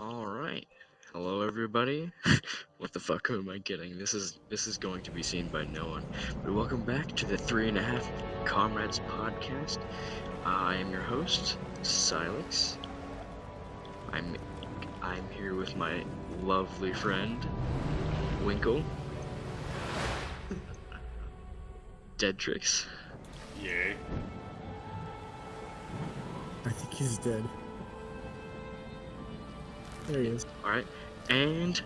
All right. Hello, everybody. What the fuck am I getting? This is going to be seen by no one. But welcome back to the 3.5 Comrades podcast. I am your host, Silex. I'm I'm here with my lovely friend, Winkle, Deadtrix, Yay. I think he's dead. There he is. all right, and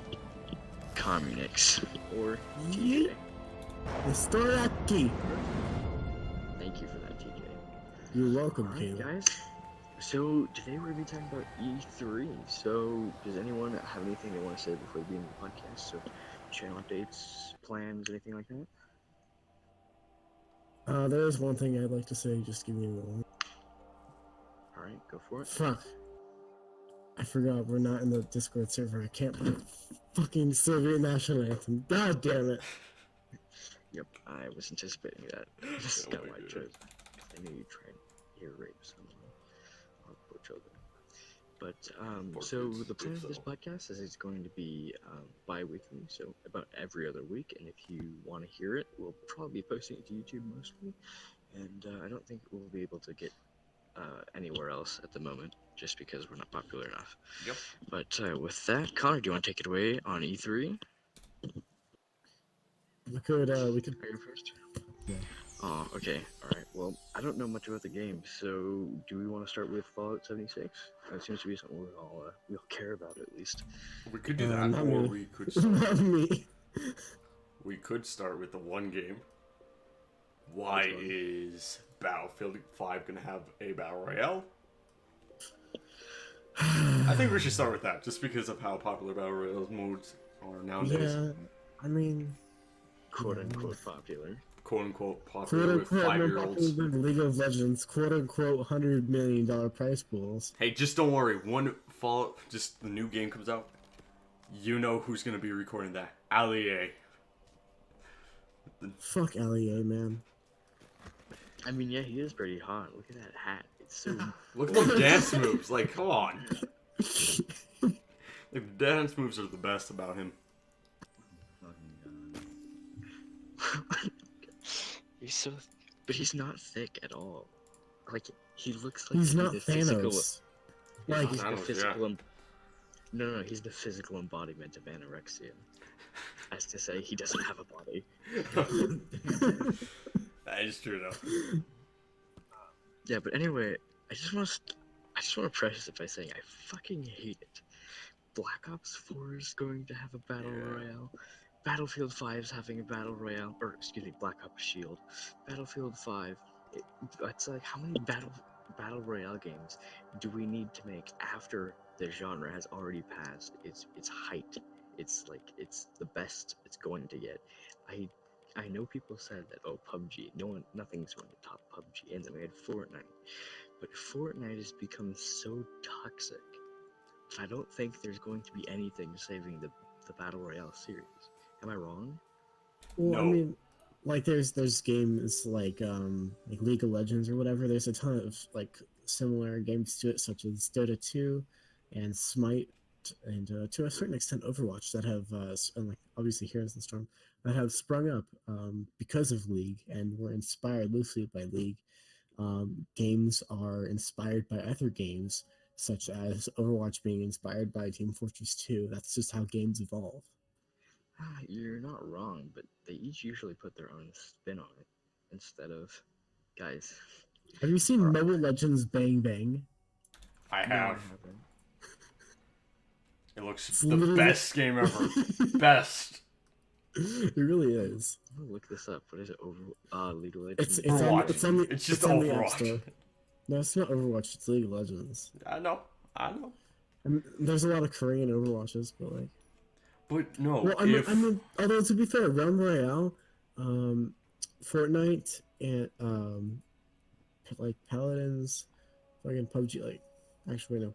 Communix or TJ. Historiaki! Thank you for that, TJ. You're welcome, Alright, Caleb. guys. So today we're gonna be talking about E3. So does anyone have anything they want to say before we begin the podcast? So channel updates, plans, anything like that? There is one thing I'd like to say, just give me a moment. All right, go for it. Fuck. I forgot we're not in the Discord server. I can't play fucking Soviet National Anthem. God damn it. Yep, I was anticipating that. This is Oh kind of my my God. choice. I knew you'd try and ear rape someone or poor children. But Poor so kids, the plan good of this fellow. podcast is it's going to be bi-weekly, so about every other week. And if you want to hear it, we'll probably be posting it to YouTube mostly. And I don't think we'll be able to get anywhere else at the moment, just because we're not popular enough. Yep. But with that, Connor, do you want to take it away on E3? We could, Are you first? Yeah. Oh, okay. All right. Well, I don't know much about the game, so do we want to start with Fallout 76? That seems to be something we all care about at least. We could do that, not or me. we could start. Not me. We could start with the one game. Why Which one? is Battlefield 5 gonna have a battle royale? I think we should start with that, just because of how popular battle royale modes are nowadays. Yeah, I mean, Quote unquote popular. Quote unquote quote popular with unquote, more 5-year-olds. popular than League of Legends, quote unquote, $100 million prize pools. Hey, just don't worry. When Fallout, just the new game comes out, you know who's gonna be recording that. Ali. Fuck LEA, man. I mean, yeah, he is pretty hot. Look at that hat. It's so. Look at those dance moves. Like, come on. Like, the dance moves are the best about him. He's so, but he's not thick at all. Like he looks like He's not the physical. Thanos. Like Like, he's the Thanos, physical. No, he's the physical embodiment of anorexia. As to say, he doesn't have a body. That is true, though. Yeah, but anyway, I just want to preface it by saying I fucking hate it. Black Ops 4 is going to have a battle Yeah. royale. Battlefield 5 is having a battle royale, or excuse me, Black Ops Shield. Battlefield 5. It's like how many battle royale games do we need to make after the genre has already passed its height? It's like it's the best it's going to get. I know people said that PUBG, nothing's going to top PUBG, and then we had Fortnite, but Fortnite has become so toxic. I don't think there's going to be anything saving the battle royale series. Am I wrong? well, I No. mean, like there's games like League of Legends or whatever. There's a ton of like similar games to it, such as Dota 2 and Smite, and to a certain extent Overwatch that have and like obviously Heroes of the Storm that have sprung up because of League and were inspired loosely by League. Games are inspired by other games, such as Overwatch being inspired by Team Fortress 2. That's just how games evolve. You're not wrong, but they each usually put their own spin on it instead of, guys. Have you seen Or- Mobile Legends Bang Bang? I No, I have. haven't. It looks It's the literally- best game ever. Best. It really is. I'm gonna look this up. What is it? League of Legends. It's on Overwatch. it's on the It's just on the App Overwatch. Store. No, it's not Overwatch. It's League of Legends. I know. And there's a lot of Korean Overwatches, but like, But no, well, I mean, although to be fair, Realm Royale, Fortnite, and like Paladins, fucking PUBG, like, actually no,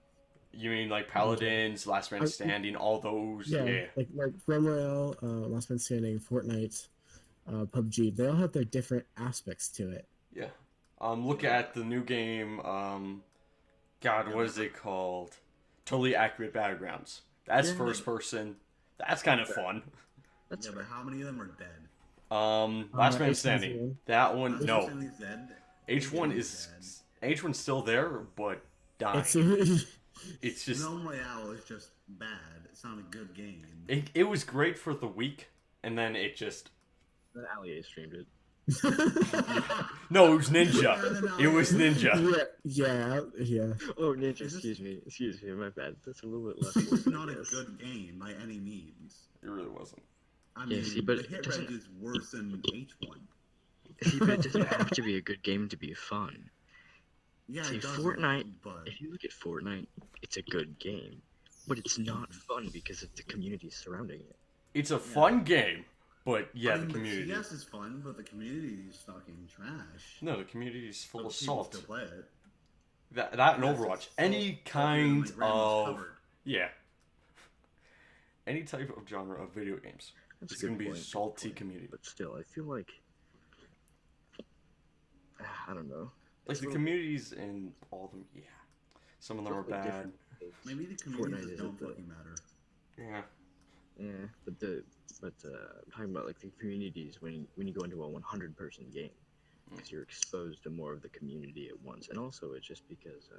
you mean like Paladins, Last Man Standing, all those? Yeah. like Realm Royale, Last Man Standing, Fortnite, PUBG, they all have their different aspects to it. Yeah. Look at the new game. God, what is it called? totally accurate battlegrounds. That's Yeah. first person. That's kind of fun. That's Yeah, but how many of them are dead? Last Man H1Z1. Standing. That one, Last no. Stanley's dead. H1 He's is H1's still there, but dying. It's It's just Realm Royale is just bad. It's not a good game. it was great for the week, and then it just the Allier streamed it. no, it was Ninja. It was Ninja. yeah. Oh, Ninja, Is this- excuse me, my bad. That's a little bit less. It's important, not I a guess. good game by any means. It really wasn't. I Yeah, mean, see, but the it hit doesn't- rate is worse than H1. See, but it doesn't have to be a good game to be fun. Yeah, See, it does. Fortnite- But If you look at Fortnite, it's a good game, but it's not fun because of the community surrounding it. It's a fun game, but yeah, I mean, the community. CS is fun, but the community is fucking trash. No, the community is full But of people salt. still play it. That and Yes, Overwatch. it's Any salt, kind like Randall's of covered. yeah. Any type of genre of video games. That's It's a gonna good be a point, salty good point. community. But still, I feel like I don't know. Like the communities in all of them, yeah. Some of them are Totally bad. different. Maybe the Fortnite communities is don't the- fucking matter. Yeah. Yeah, but I'm talking about like the communities when you go into a 100-person game, because you're exposed to more of the community at once, and also it's just because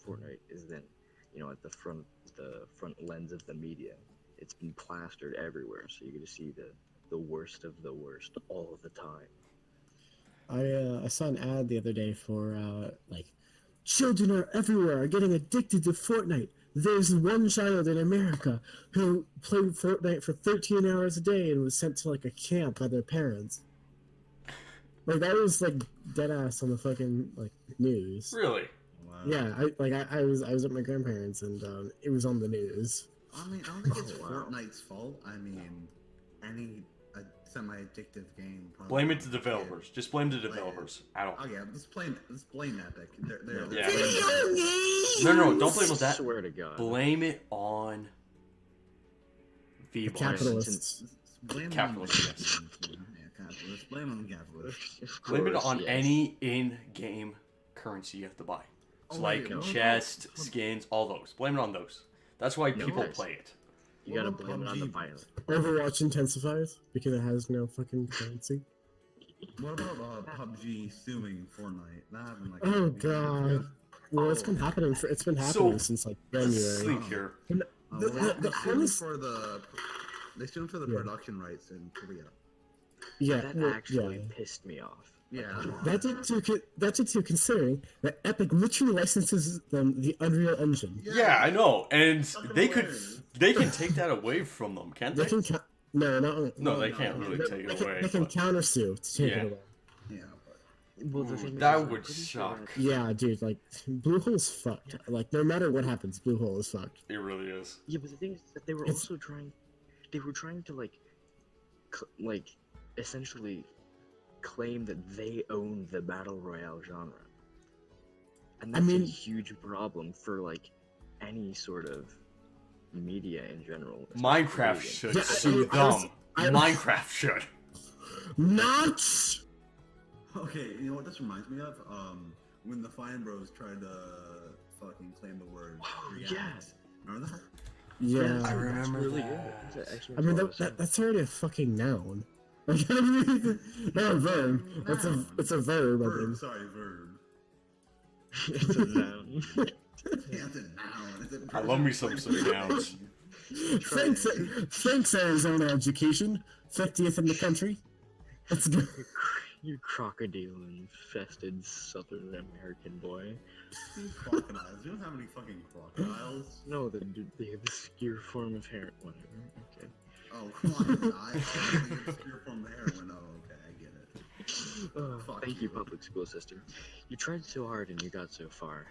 Fortnite is then, at the front lens of the media. It's been plastered everywhere, so you get to see the worst of the worst all of the time. I saw an ad the other day for like children are everywhere are getting addicted to Fortnite. There's one child in America who played Fortnite for 13 hours a day and was sent to like a camp by their parents. Like that was like dead ass on the fucking like news. Really? Wow. Yeah, I was at my grandparents and it was on the news. I mean, I don't think it's Oh, wow. Fortnite's fault. I mean, any semi-addictive game. Probably Blame it to won't developers. Just blame the developers. I don't. Oh yeah, let's blame Epic. They're Yeah. No, Don't blame it on that. Swear to God. Blame it on The V-Boys. capitalists. Blame Capitalists, on capitalists. Blame on capitalists. Of Blame it course, on yes. any in-game currency you have to buy. It's Oh, like wait, no. chest, skins, all those. Blame it on those. That's why No, people guys. play it. You gotta What about blame it on the PUBG? violence. Overwatch intensifies because it has no fucking currency. What about PUBG suing Fortnite? That happened like. Oh a week ago. god. Well, it's been happening. It's been happening So, since like Let's January. sleep here. The- Well, the they sued honest- for the. They sued for the Yeah. production rights in Korea. Yeah, That well, actually yeah. pissed me off. Yeah. That's it too, considering that Epic literally licenses them the Unreal Engine. Yeah, I know, and Fucking they could, hilarious. they can take that away from them, can't They they? can no, No, they no, can't no, really they- take they it can, away. they can but- countersue to take Yeah. it away. Yeah. But Well, the Ooh, thing that is, I'm would pretty sure suck. Yeah, dude, like Bluehole's fucked. Like no matter what happens, Bluehole is fucked. It really is. Yeah, but the thing is that they were It's- also trying. They were trying to essentially claim that they own the battle royale genre, and I that's mean- a huge problem for any sort of media in general. especially Minecraft video should Yeah, sue I was- them. I- Minecraft should. Not. okay, you know what this reminds me of? When the Fine Bros tried to fucking claim the word Oh, React. yeah. Remember that? Yeah. games. I That's remember really that. good. That actually I mean, makes a lot of that's already a fucking noun. Like, not a verb. It's a verb. I Verb, think. sorry, verb. sense. It's a noun. Yeah, it's a noun. It's a I love me some nouns. Thanks, Arizona education. 50th in the country. Let's go. You crocodile-infested Southern American boy. These crocodiles. You don't have any fucking crocodiles. No, the obscure form of hair. Whatever. Okay. Oh, come on. I think obscure from the heroin. Oh, okay, I get it. Fuck Thank you, you. public school system. You tried so hard and you got so far.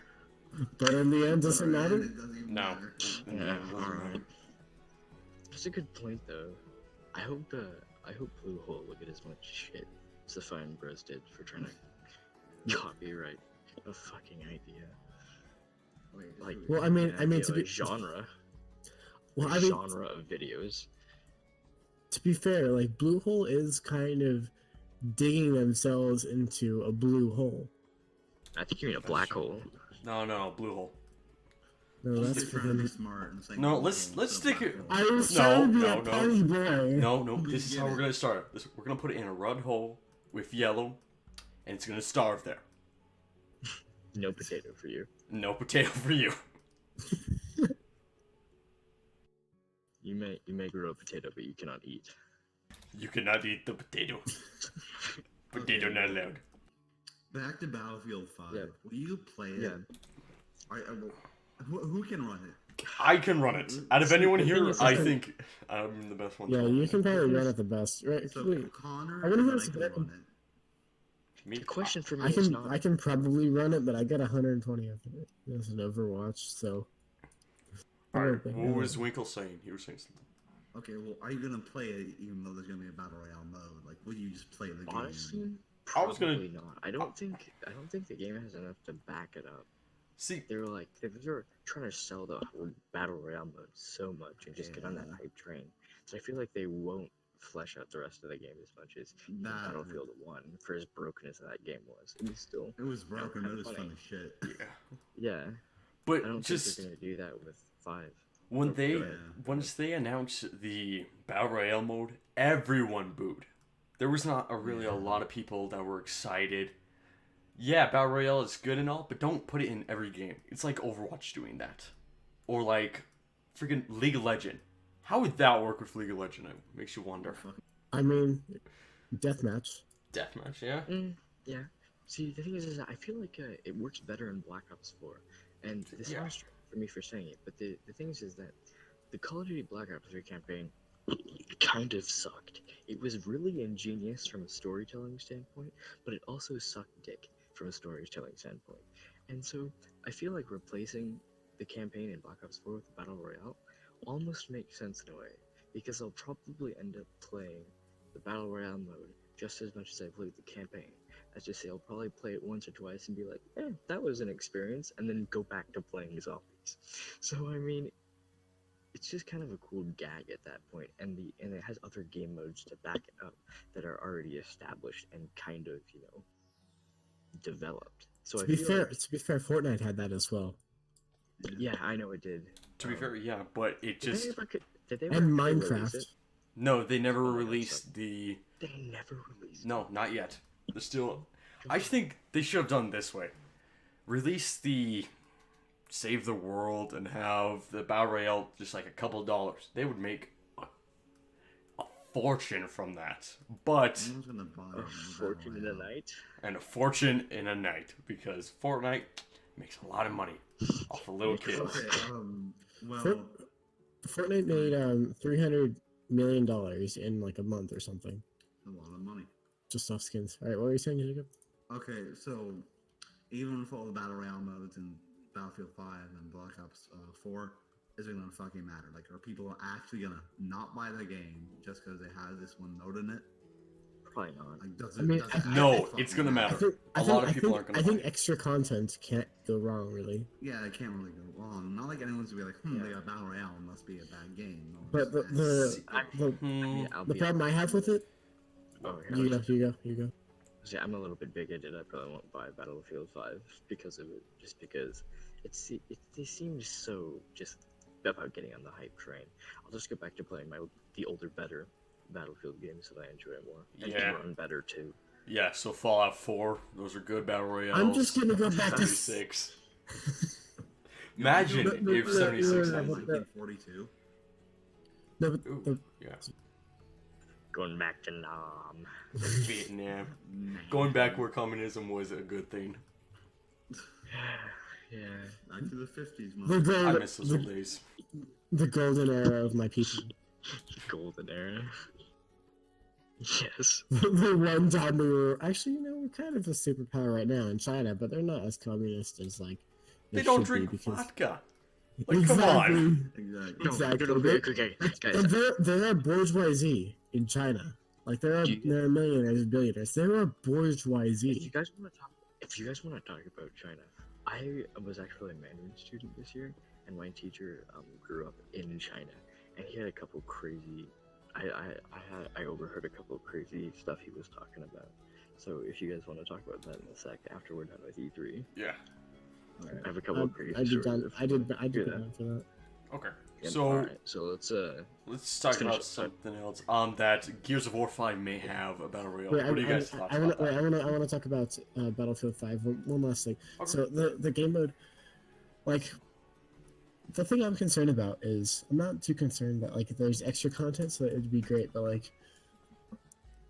But in the end, doesn't matter. It doesn't even No. matter. Yeah, alright. That's a good point, though. I hope Bluehole will get as much shit as the Fine Bros did for trying to copyright a fucking idea. Wait, Like, Well, I mean, an I mean idea, to like, be genre. well, Like, I mean, genre of videos. to be fair, like Bluehole is kind of digging themselves into a blue hole. I think you mean a black hole. No, blue hole. No, She's that's just for trying to be him. smart and saying. No, let's stick it. I was No, trying to be no, a no. party boy. No, We this is get how it. we're gonna start. We're gonna put it in a red hole with yellow, and it's gonna starve there. No potato for you. No potato for you. You may grow a potato, but you cannot eat. You cannot eat the potato. Potato Okay. not allowed. Back to Battlefield 5. Yeah. Will you play it? Yeah. Who can run it? I can run it. Out of See, anyone the thing here, is, I is that- think I'm the best one. Yeah, to run you it. can probably run it the best. Right? So Wait, Connor I wonder and who's I can better. run it. Me? The question for me I is can not. I can probably run it, but I got 120 of it. That's an Overwatch, so. Alright, what was Winkle saying? He was saying something. Okay, well, are you gonna play it even though there's gonna be a battle royale mode? Like, will you just play the game? Honestly, I was gonna- probably not. I don't think the game has enough to back it up. See, They were trying to sell the whole battle royale mode so much and just get on that Yeah. hype train. So I feel like they won't flesh out the rest of the game as much as That- Battlefield 1, for as broken as that game was. It was still, It was broken, but it was Funny. fun as shit. yeah. yeah. I But don't just think they're gonna do that with 5. when they Yeah. once they announced the Battle Royale mode, everyone booed. There was not really a lot of people that were excited. Yeah, Battle Royale is good and all, but don't put it in every game. It's like Overwatch doing that. Or like freaking League of Legend. How would that work with League of Legend? It makes you wonder. I mean, deathmatch. Deathmatch, yeah? Yeah. See, the thing is that I feel like it works better in Black Ops 4. And this Yeah. sounds strange for me for saying it, but the thing is that the Call of Duty Black Ops 3 campaign kind of sucked. It was really ingenious from a storytelling standpoint, but it also sucked dick from a storytelling standpoint. And so I feel like replacing the campaign in Black Ops 4 with the Battle Royale almost makes sense in a way, because I'll probably end up playing the Battle Royale mode just as much as I played the campaign. As just say, I'll probably play it once or twice and be like, that was an experience, and then go back to playing zombies. So I mean, it's just kind of a cool gag at that point, and it has other game modes to back it up that are already established and kind of developed. So To I be feel fair, like, Fortnite had that as well, yeah, I know it did. To be fair, yeah, but it Did they just... ever, did they and ever release Minecraft. it? No, they never Oh, yeah, released the... They never released. No, not yet. They're still... I think they should have done this way. Release the Save the World and have the Battle Royale just like a couple dollars. They would make a fortune from that. But... No one's gonna buy A it. fortune in a night. And a fortune in a night. Because Fortnite makes a lot of money off of little kids. Okay, well, For- Fortnite made $300 million in like a month or something, a lot of money. just off skins. All right, what were you saying, Jacob? Okay, so even with all the battle royale modes in Battlefield 5 and Black Ops 4, is it gonna fucking matter? Like, are people actually gonna not buy the game just because it has this one mode in it? Probably not. Like, does I it? mean, does it No, actually it's fucking gonna matter. I A think, lot of I people think, aren't gonna I buy think it. extra content can't go wrong, really. Yeah, it can't really go wrong. Not like anyone's gonna be like, they got battle royale, it must be a bad game. No, But the I'll the be problem I have with it, Oh, you go. See, I'm a little bit bigoted. I probably won't buy Battlefield 5 because of it. Just because they seem so just about getting on the hype train. I'll just go back to playing the older, better Battlefield games that I enjoy more. And Yeah. run better too. Yeah, so Fallout 4, those are good Battle Royales. I'm just gonna go back to 76. Imagine if 76 no, had... no. 1942. No, but Ooh, yeah. Going back to Nam. Vietnam. Going back where communism was a good thing. Yeah. Back to the 50s, the, man. I gold, miss those old days. the golden era of my people. Golden era. Yes. The one time we were actually, we're kind of a superpower right now in China, but they're not as communist as like They don't should drink be because vodka. Like, come on. Exactly. No, Exactly. no, okay, guys. And there are bourgeoisie in China. Like there are millionaires and billionaires. There are If you bourgeoisie. guys want to talk about China, I was actually a Mandarin student this year, and my teacher grew up in China, and he had a couple crazy. I overheard a couple of crazy stuff he was talking about. So if you guys want to talk about that in a sec after we're done with E3. Yeah. I have a couple of crazy I'd be stories. done. I'd be do that. down for that. Okay. Yep, So alright, so let's talk finish about it. something else. That Gears of War 5 may have a battle royale. Wait, What do you guys thoughts about that? I want to talk about Battlefield 5. One last thing. Okay. So the game mode, like, the thing I'm concerned about is I'm not too concerned that like there's extra content, so it would be great. But like,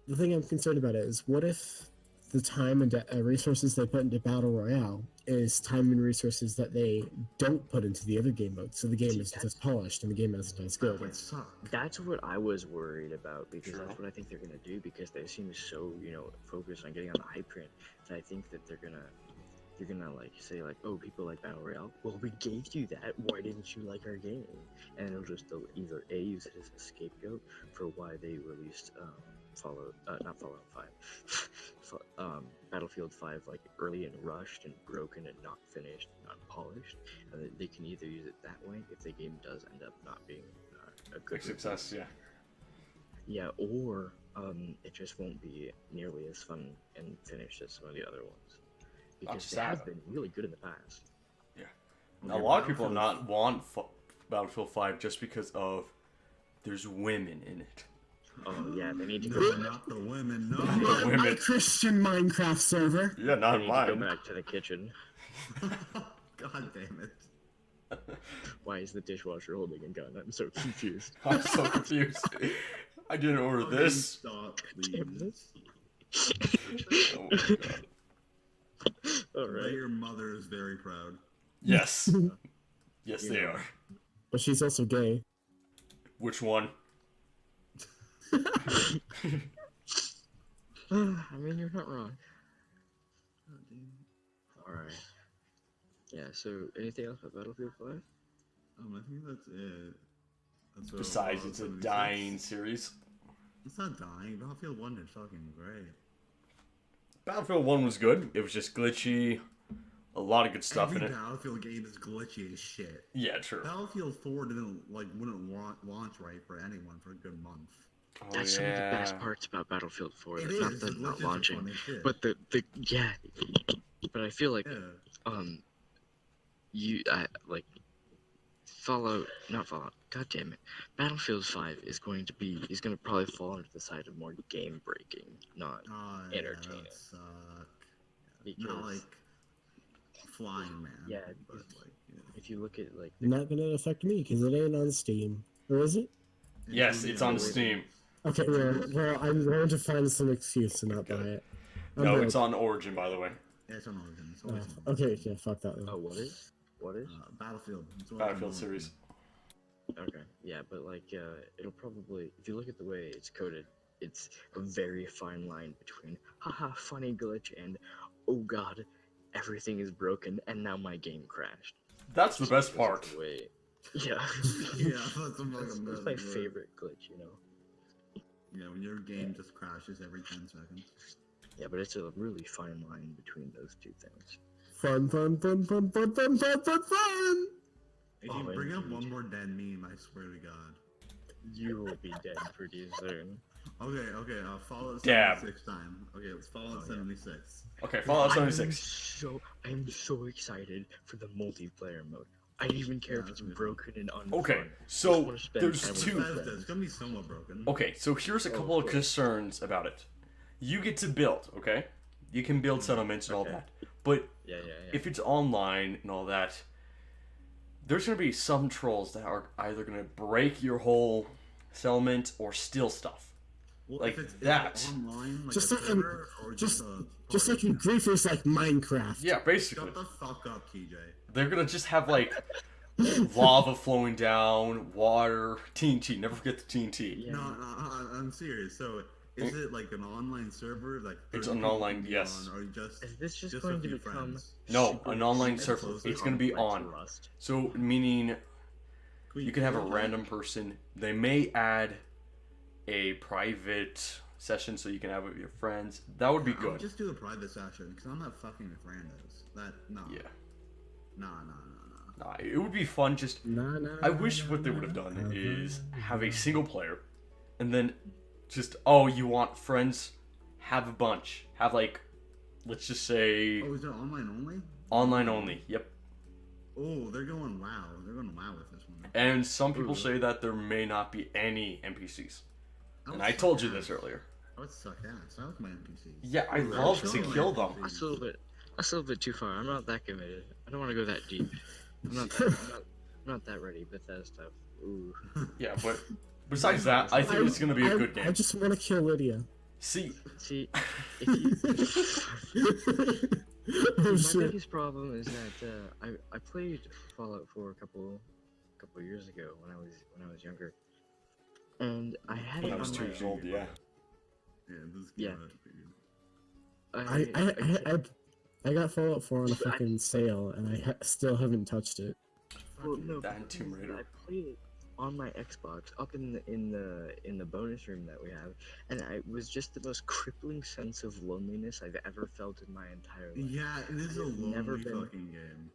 the thing I'm concerned about is what if the time and resources they put into Battle Royale is time and resources that they don't put into the other game modes, so the game See, isn't as that's- polished and the game isn't as That good. would suck. That's what I was worried about because True. that's what I think they're gonna do because they seem so focused on getting on the hype train that I think that they're gonna like say like, oh, people like Battle Royale. Well, we gave you that. Why didn't you like our game? And it'll just they'll either A, use it as a scapegoat for why they released not Fallout 5, Battlefield 5 like early and rushed and broken and not finished, not polished, and they can either use it that way if the game does end up not being a good Big success, yeah. yeah, or it just won't be nearly as fun and finished as some of the other ones because they sad. have been really good in the past. A lot of people not want Battlefield 5 just because of there's women in it. Oh yeah, they need to go No, back. not the women. No. The women. My Christian Minecraft server. Yeah, They not need to go mine. back to the kitchen. God damn it. Why is the dishwasher holding a gun? I'm so confused. I'm so confused. I didn't order Okay, this. Stop, Damn please. Oh my god. All But right. your mother is very proud. Yes. Yes, they are. But she's also gay. Which one? I mean, you're not wrong. God damn. All right. Yeah. So, anything else about Battlefield 5? I think that's it. That's what Besides, Fallout it's a 76. dying series. It's not dying. Battlefield 1 is fucking great. Battlefield 1 was good. It was just glitchy. A lot of good stuff Every in it. Battlefield game is glitchy as shit. Yeah, true. Battlefield 4 wouldn't launch right for anyone for a good month. Oh, That's some of the best parts about Battlefield 4. It That's is. not the The not glitches are launching, fun as shit. but the yeah. But I feel like Yeah. like not Fallout. God damn it, Battlefield 5 is going to probably fall into the side of more game breaking, not Oh, entertaining. that would suck. because Not like Flying Man. Yeah, But like, yeah. if you look at like Not gonna affect me because it ain't on Steam, or is it? Yes, it's on Steam. Okay, well, I'm going to find some excuse to not buy it. I'm No, broke. it's on Origin, by the way. Yeah, it's on Origin. It's Oh, always on okay, yeah, fuck that. Then. oh what is Battlefield. It's always on Battlefield Origin. series. okay, yeah, but like it'll probably, if you look at the way it's coded, it's a very fine line between haha funny glitch and oh god everything is broken and now my game crashed. That's the best Because of part. the way, yeah. Yeah, that's some That's fucking my bad, favorite glitch, Yeah, when your game just crashes every 10 seconds. Yeah, but it's a really fine line between those two things. Fun. If Oh, you bring up indeed. one more dead meme, I swear to God. You will be dead pretty soon. Okay, Fallout Dab. 76 time. Okay, let's Fallout Oh, yeah. 76. Okay, Fallout 76. I'm so excited for the multiplayer mode. I don't even care Yeah, if that's it's gonna be broken and unfun. Okay, I just so wanna spend there's time with two. my Bethesda, friends. it's gonna be somewhat broken. Okay, so here's a Oh, couple of of course. concerns about it. You get to build, okay? You can build settlements and all Okay. that. But Yeah. if it's online and all that, there's going to be some trolls that are either going to break your whole settlement or steal stuff. Well, like if it's that. online, like Just a like server, or just- a Just like party. in griefers like Minecraft. Yeah, basically. Shut the fuck up, TJ. They're going to just have, like, lava flowing down, water, TNT. Never forget the TNT. Yeah. No, I'm serious. So, is it like an online server? Like It's 30 an people online, can be yes. on, or just Is this just a going to few become friends? No, super- an online super server. close It's going to be complex on. Rust? So, meaning you can have a play random person. They may add a private session so you can have it with your friends. That would be I would good. just do a private session because I'm not fucking with randos. Yeah. Nah. Nah, it would be fun. Just I wish what they would have done is have a single player, and then just you want friends, have a bunch. Have like, let's just say Oh, is it online only? online only. Yep. Oh, they're going WoW. They're going WoW with this one. And some people Ooh. say that there may not be any NPCs. That And would I suck told you ass. this earlier. That would suck ass. I like my NPCs. Yeah, I Ooh, love show to me kill my them. That's NPCs. a little bit. That's a little bit too far. I'm not that committed. I don't want to go that deep. I'm not that ready. Bethesda stuff. Ooh. Yeah, but besides that, I think it's gonna be a good I game. just want to kill Lydia. See, See, if you, Oh, my shit. biggest problem is that I played Fallout 4 a couple years ago when I was younger, and I had when it I was on 2 my years old, yeah. Yeah, this Yeah. I got Fallout 4 on a fucking sale, and I still haven't touched it. Well, no, That and but the Tomb thing is that Raider. I played it on my Xbox up in the bonus room that we have, and it was just the most crippling sense of loneliness I've ever felt in my entire life. Yeah, it is a I've never lonely been- fucking game.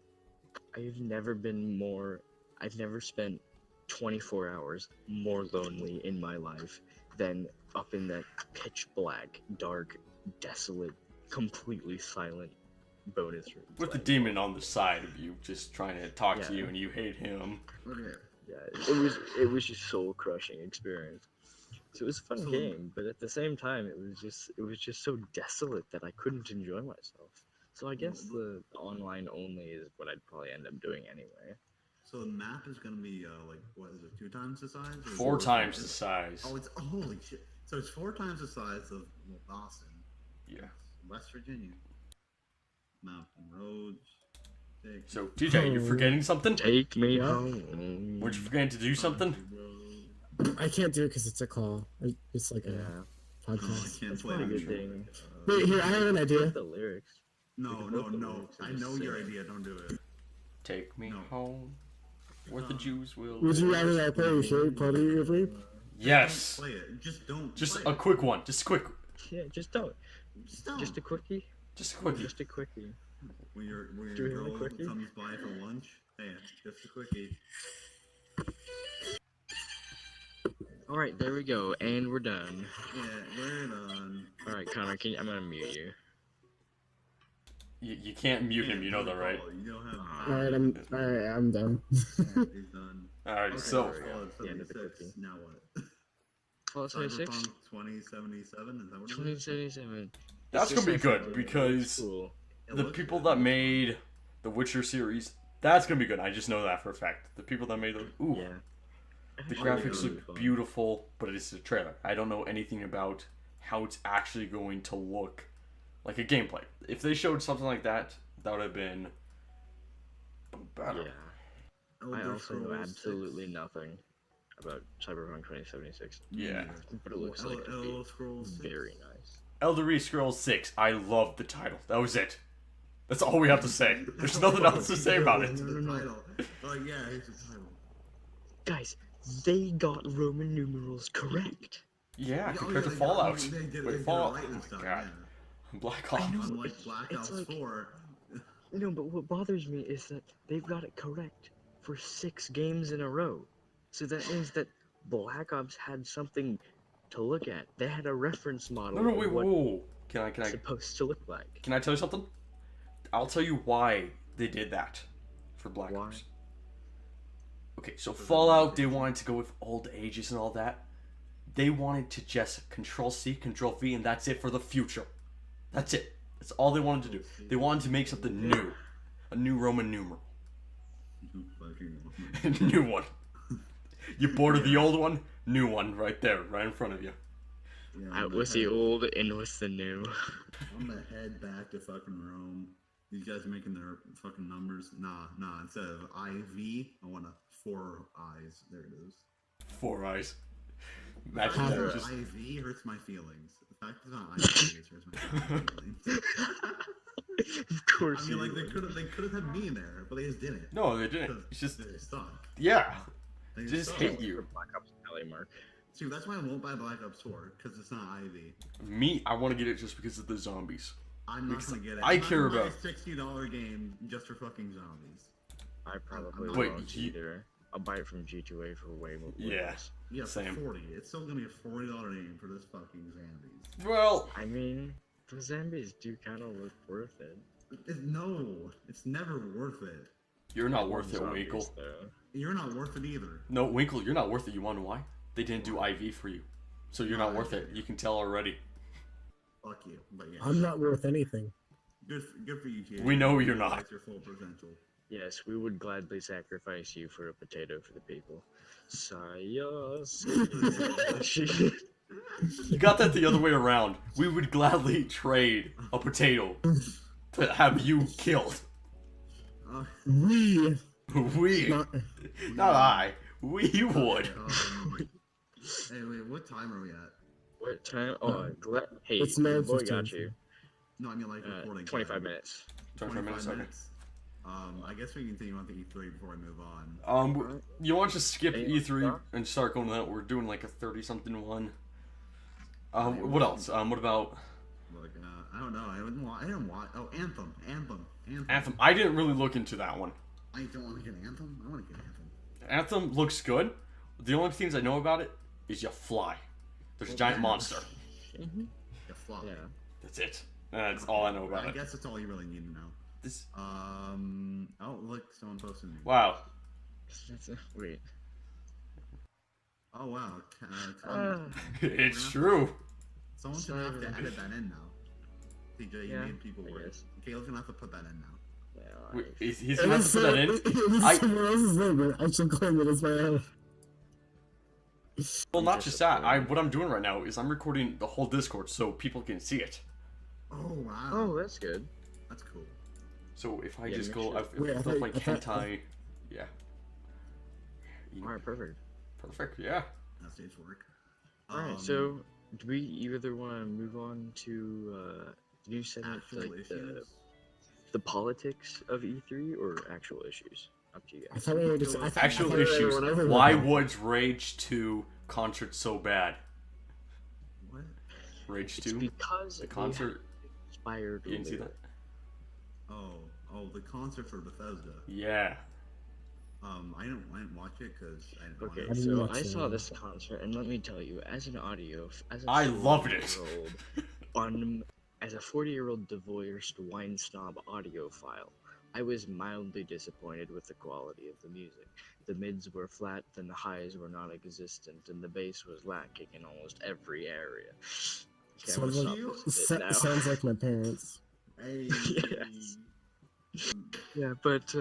I've never been more. I've never spent 24 hours more lonely in my life than up in that pitch black, dark, desolate, completely silent bonus room. With the playing. demon on the side of you, just trying to talk to Yeah. you and you hate him. Okay. Yeah, it was just soul crushing experience. So it was a fun So- game, but at the same time, it was just so desolate that I couldn't enjoy myself. So I guess the online only is what I'd probably end up doing anyway. So the map is gonna be like what is it? 2 times the size? Or 4 times the size. Oh, it's holy shit! So it's 4 times the size of Boston. Yeah. West Virginia. Mountain roads. Thick So, TJ, you're forgetting something? Take me Yeah. home. Weren't you forgetting to do something? country roads. I can't do it because it's a call. It's like Yeah, a Oh, I podcast. can't that's play probably a that good shit. thing. Wait, here, I have an idea. The lyrics. No, We no, can both no. lyrics and I just know your sing it. idea. Don't do it. Take me No. home, where the Jews will Would you live. rather I play a short party with me? Yes! Don't play it. Just don't. Just play a quick one. Just a quick. Yeah, just don't. it. Just don't. Just a quickie. Just a quickie. Just a quickie. When your Do we have a girl quickie? comes by for lunch, hey, just a quickie. All right, there we go, and we're done. Yeah, we're done. All right, Connor, I'm gonna mute you. You can't mute him, you know that, right? You don't have. Alright, I'm done. He's done. Alright, Okay, so. there we go. Fallout The end of the 76. quickie. Now what? Fallout 76? Cyberpunk 2077. Is that what it is? 2077. That's It's gonna be just good like- because cool. It the looks people good. that made the Witcher series, that's gonna be good. I just know that for a fact. The people that made the ooh, Yeah. the It's graphics really look fun. beautiful, but it's a trailer. I don't know anything about how it's actually going to look like a gameplay. If they showed something like that, that would have been better. Yeah. I Elder also know Scrolls absolutely 6. nothing about Cyberpunk 2076, Yeah. but it looks like it'd Elder be Scrolls 6. very nice. Elder Scrolls 6. I love the title. That was it. That's all we have to say. There's nothing else to say about it. The No. title. Like, yeah, here's the title. Guys, they got Roman numerals correct. Yeah, Oh, compared to they got- Fallout. They did, Wait, they did Fallout. it right Oh this my time, god. yeah. Black I Ops. know. Unlike it's- Black it's Ops like- 4. No, but what bothers me is that they've got it correct for 6 games in a row. So that means that Black Ops had something to look at. They had a reference model No, of wait, what whoa. Can it's I supposed to look like. can I tell you something? I'll tell you why they did that for Black Why? Ops. Okay, so Fallout, they wanted to go with old ages and all that. They wanted to just Control C, Control V, and that's it for the future. That's it. That's all they wanted to do. They wanted to make something new, a new Roman numeral, new one. You bored of the old one? New one, right there, right in front of you. Yeah, Out I'm with gonna the head- old, in with the new. I'm gonna head back to fucking Rome. These guys are making their fucking numbers. Nah. Instead of IV, I want 4 eyes. There it is. 4 eyes. The Imagine fact that. that Just IV hurts my feelings. The fact that it's not IV it hurts my feelings. Of course I mean, like you they would. could have had me in there, but they just didn't. no, they didn't. It's just They suck. yeah. They Just suck. hate you. Black Ops Alley Mark. See, that's why I won't buy Black Ops 4 because it's not IV. Me, I want to get it just because of the zombies. I'm not Because gonna get it. I I'm not care gonna buy about- a $60 game just for fucking zombies. I probably Wait, won't you- either. I'll buy it from G2A for way more. Yeah. less. Yeah, Same. 40. It's still gonna be a $40 game for this fucking zombies. Well, I mean, the zombies do kind of look worth it. No, it's never worth it. You're not That worth one's it, obvious, Winkle. though. You're not worth it either. No, Winkle, you're not worth it. You want to know why? They didn't do IV for you. So you're not worth it. You can tell already. Fuck you. But yeah. I'm not worth anything. Good for you, Jay. We know you're You not. realize your full potential. Yes, we would gladly sacrifice you for a potato for the people. Sayas. You got that the other way around. We would gladly trade a potato to have you killed. We. We. Not, Not I. We would. Hey, wait, what time are we at? What time? Oh, hey, It's your boy 9:15. got you. No, I mean like recording. 25 time. minutes. 25 minutes, okay. I guess we can continue on to E3 before we move on. You want to just skip Anyone E3 stop? and start going to that? We're doing like a 30-something one. What else? What about Look, I don't know. I didn't want. Oh, Anthem. Anthem? I didn't really look into that one. I don't want to get Anthem. I want to get Anthem. Anthem looks good. The only things I know about it is you fly. There's a giant monster. You fly. Yeah. That's it. That's all I know about I it. guess that's all you really need to know. This. Oh, look, someone posted me. Wow. Wait. Oh wow. It's true. Someone should have to edit that in now. TJ, you Yeah, made people I work. guess. Caleb's gonna have to put that in now. Well, Wait, he's it gonna have was to put that in. It was I- someone else's name, but I should claim it as my own. Well, not just that. What I'm doing right now is I'm recording the whole Discord so people can see it. Oh wow. Oh, that's good. That's cool. So if I Yeah, just make go, sure. if Wait, I I put up thought- like I thought- hentai, yeah. Alright, perfect. Perfect. Yeah. That stage work. Alright, so do we either want to move on to new segment, actual like issues. the politics of E3 or actual issues? Up to you I guys. thought we were just. Actual I thought issues. whatever Why we- was Rage 2 concert so bad? What? Rage It's 2? because The concert? inspired. You didn't see that? Oh, the concert for Bethesda. Yeah. I didn't watch it because I didn't Okay, want I to. didn't so watch I it saw either. this concert, and let me tell you, as an I loved it. As a 40-year-old divorced wine snob audiophile, I was mildly disappointed with the quality of the music. The mids were flat, and the highs were non-existent, and the bass was lacking in almost every area. Okay, I'm gonna Sounds stop like, this bit now. sounds like my parents. Hey. Yes. Yeah, but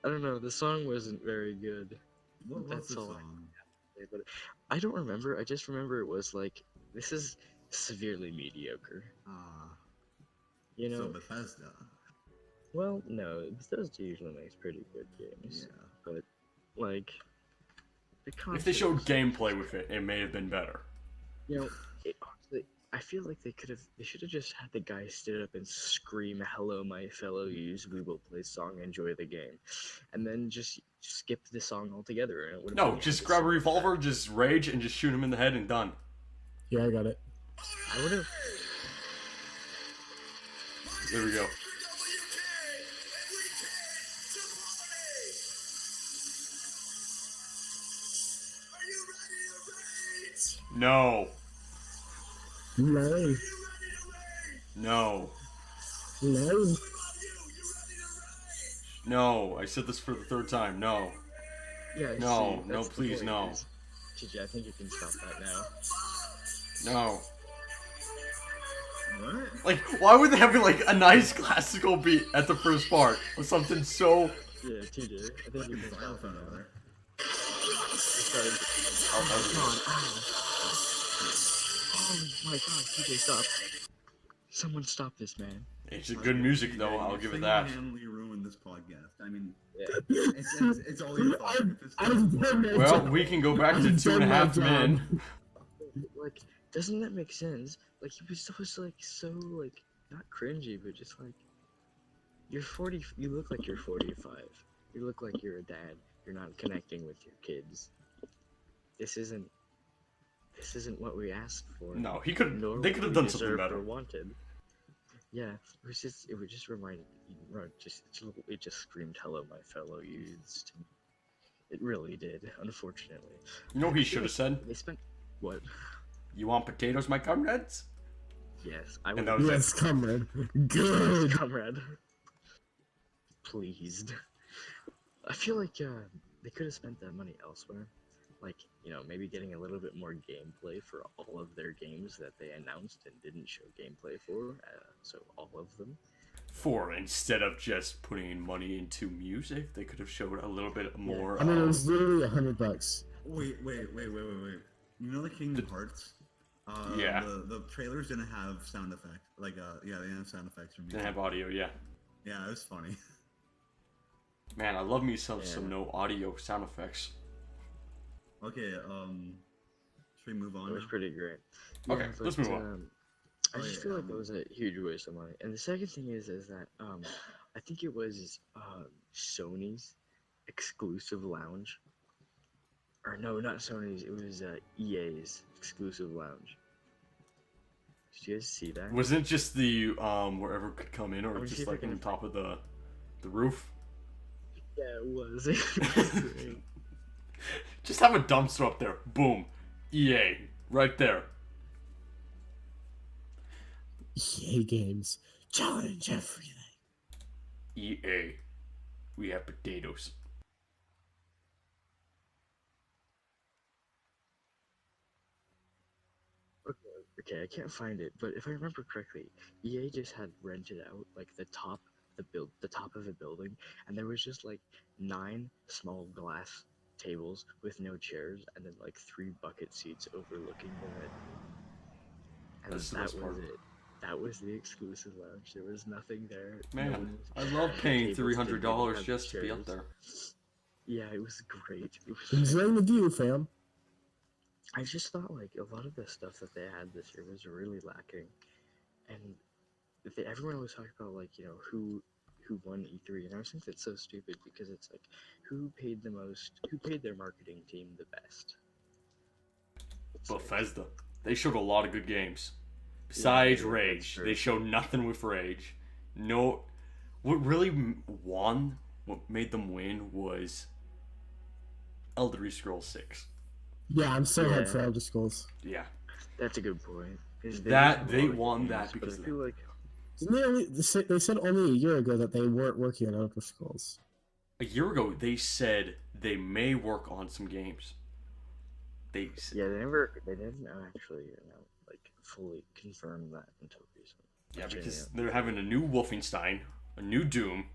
I don't know. The song wasn't very good. What was That's the all I song? But I don't remember. I just remember it was like, this is severely mediocre. You know? So Bethesda. Well, no, Bethesda usually makes pretty good games. Yeah. But like, the If they concert showed was- gameplay with it, it may have been better. you know, honestly, I feel like they should have just had the guy stand up and scream, "Hello, my fellow yous, we will play song, enjoy the game," and then just skip the song altogether. And it would've No, been just the grab a same revolver, effect. just rage, and just shoot him in the head and done. Yeah, I got it. I would have. There we go. No. No, No. no. No. I said this for the third time. No. Yeah. No, see, no, that's the please, point, no. is- TJ, I think you can stop that now. No. What? Like, why would they have like a nice classical beat at the first part of something so? Yeah, TJ, I think you can stop that Xylophone now. over there. Because, I'll come on, ow. Oh my god, TJ, stop. Someone stop this, man. It's a good music though. I'll give it that. You ruined this podcast. I mean, Yeah. it's all your fault. I've done my Well, job. we can go back to I've two and a done my half job. men. Like, doesn't that make sense? Like, he was supposed to, like, so, like, not cringy, but just, like, you're 40, you look like you're 45. You look like you're a dad. You're not connecting with your kids. This isn't what we asked for. No, he could. nor They what could have we done something deserved better. or wanted. Yeah, it was just reminded, it just screamed, "Hello, my fellow youths," to me. It really did, unfortunately. You know what he should have said? They spent, what? You want potatoes, my comrades? Yes, I And would that was Yes, comrade. Good. comrade. Pleased. I feel like they could have spent that money elsewhere. Like, maybe getting a little bit more gameplay for all of their games that they announced and didn't show gameplay for, so all of them. For instead of just putting money into music, they could have showed a little bit more. I mean, it was literally $100. Wait. You know the Kingdom Hearts? Yeah. The trailers didn't have sound effects. Like, they didn't have sound effects from Didn't music. have audio, yeah. Yeah, it was funny. Man, I love me some no audio sound effects. Okay, should we move on It was now? pretty great. Okay, let's move on. I just feel like it was a huge waste of money. And the second thing is that I think it was Sony's exclusive lounge. Or no, not Sony's. It was EA's exclusive lounge. Did you guys see that? Wasn't it just the wherever could come in, or Let me see just if I like on can top of the roof? Yeah, it was. It was great. Just have a dumpster up there. Boom. EA. Right there. EA games challenge everything. EA. We have potatoes. Okay, I can't find it, but if I remember correctly, EA just had rented out like the top of a building, and there was just like 9 small glass tables with no chairs, and then like 3 bucket seats overlooking the. And That's the that best was part. it. That was the exclusive lounge. There was nothing there. Man, I love paying tables didn't even $300 have just to be up chairs. there. Yeah, it was great. It was Enjoying the view, fam. I just thought like a lot of the stuff that they had this year was really lacking, and everyone always talked about like who won E3, and I just think that's so stupid because it's like who paid the most, who paid their marketing team the best. It's like, Bethesda. They showed a lot of good games. Besides Yeah, that's Rage, true. they showed nothing with Rage. No, what really won, what made them win was Elder Scrolls 6. Yeah, I'm so hyped Yeah. for Elder Scrolls. Yeah, that's a good point. 'Cause That- did they a lot of won games, that but because I of feel like They said only a year ago that they weren't working on Elder Scrolls. a year ago they said they may work on some games. They they didn't actually like fully confirm that until recently. yeah, Actually, because they're having a new Wolfenstein, a new Doom.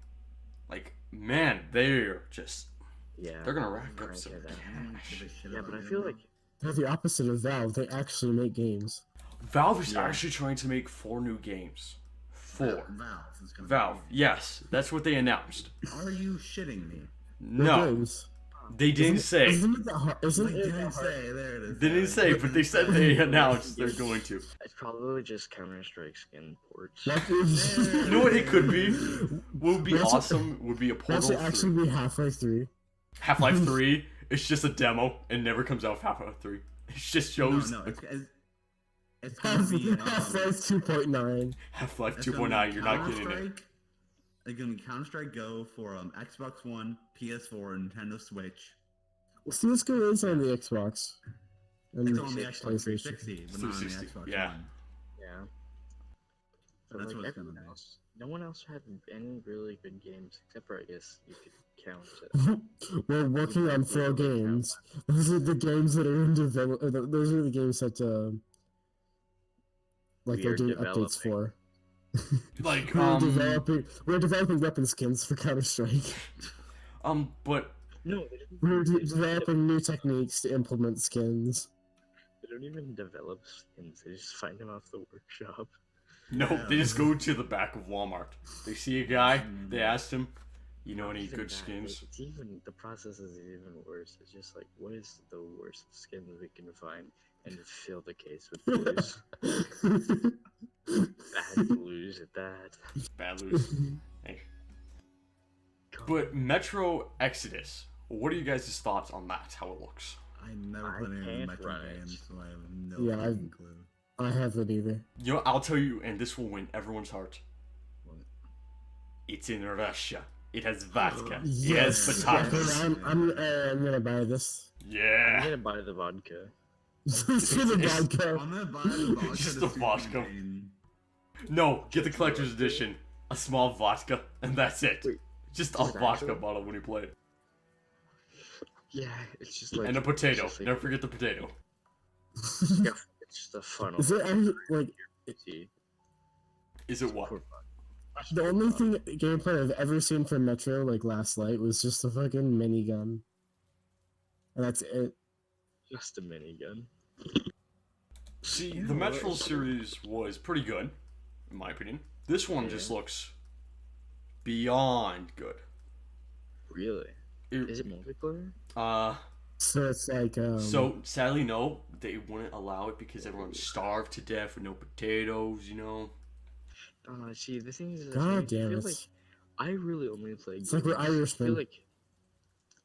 Like, man, they're just yeah, they're gonna rack up crank some it out. cash. Yeah, but I feel like They're the opposite of Valve. They actually make games. Valve is Yeah. actually trying to make 4 new games. 4. Valve is gonna Valve, yes, that's what they announced. Are you shitting me? They're No, games. they didn't say. Isn't it the hard? Isn't They it the didn't hard? say. There it is. They didn't say, but they said they announced they're going to. it's probably just Counter-Strike skin ports. You know what it could be? What would be What's it- awesome would be a That Portal should 3. actually be Half-Life 3. Half-Life 3, it's just a demo and never comes out of Half-Life 3. It just shows No, it's gonna be Half-Life 2.9. Half-Life it's 2.9, gonna be you're not getting it. Counter-Strike. It's gonna be Counter-Strike Go for Xbox One, PS4, and Nintendo Switch. Well, CS:GO is on the Xbox. And It's on the Xbox PlayStation. 360, but not on the 360, Xbox yeah. One. Yeah. But That's like what it's gonna everyone be. else, no one else had any really good games except for I guess you could count. We're working on 4 games. Those are the games that are in develop. Those are the games that like We they're are doing updates developing. for. Like, We're developing weapon skins for Counter Strike. but No, they didn't. We're developing new techniques to implement skins. They don't even develop skins. They just find them off the workshop. no, they just go to the back of Walmart. They see a guy, they ask him, you know any Even good that, skins? It's even the process is even worse. It's just like what is the worst skin that we can find and fill the case with blues. Bad blues at that. Bad news. Hey. But Metro Exodus, what are you guys' thoughts on that? How it looks? I never I played any of the can't Metro run it. games, so I have no Yeah, fucking clue. I haven't either. You know, I'll tell you, and this will win everyone's heart. What? It's in Russia. It has vodka. Yes, It has potatoes. I'm gonna buy this. I'm Yeah. gonna buy the vodka. For the It's- vodka. I'm gonna buy the vodka. Just to the see vodka. campaign. No, get the collector's edition. A small vodka, and that's it. Wait, Just is a it vodka actually? bottle when you play it. Yeah, it's just like And a potato. it's just like- Never forget the potato. yeah, it's just a funnel. Is it actually, like, See, Is it what? poor fuck. the only thing gameplay I've ever seen from Metro, like last light, was just a fucking minigun. And that's it. Just a minigun. See, Yeah, the well, Metro it's- series was pretty good, in my opinion. This one just Yeah. looks beyond good. Really? It- Is it multiplayer? So it's like, So sadly, no, they wouldn't allow it because everyone's starved to death with no potatoes. You know. See, the thing is, God I damn feel it. like I really only play It's games. like we're I feel Irishmen. like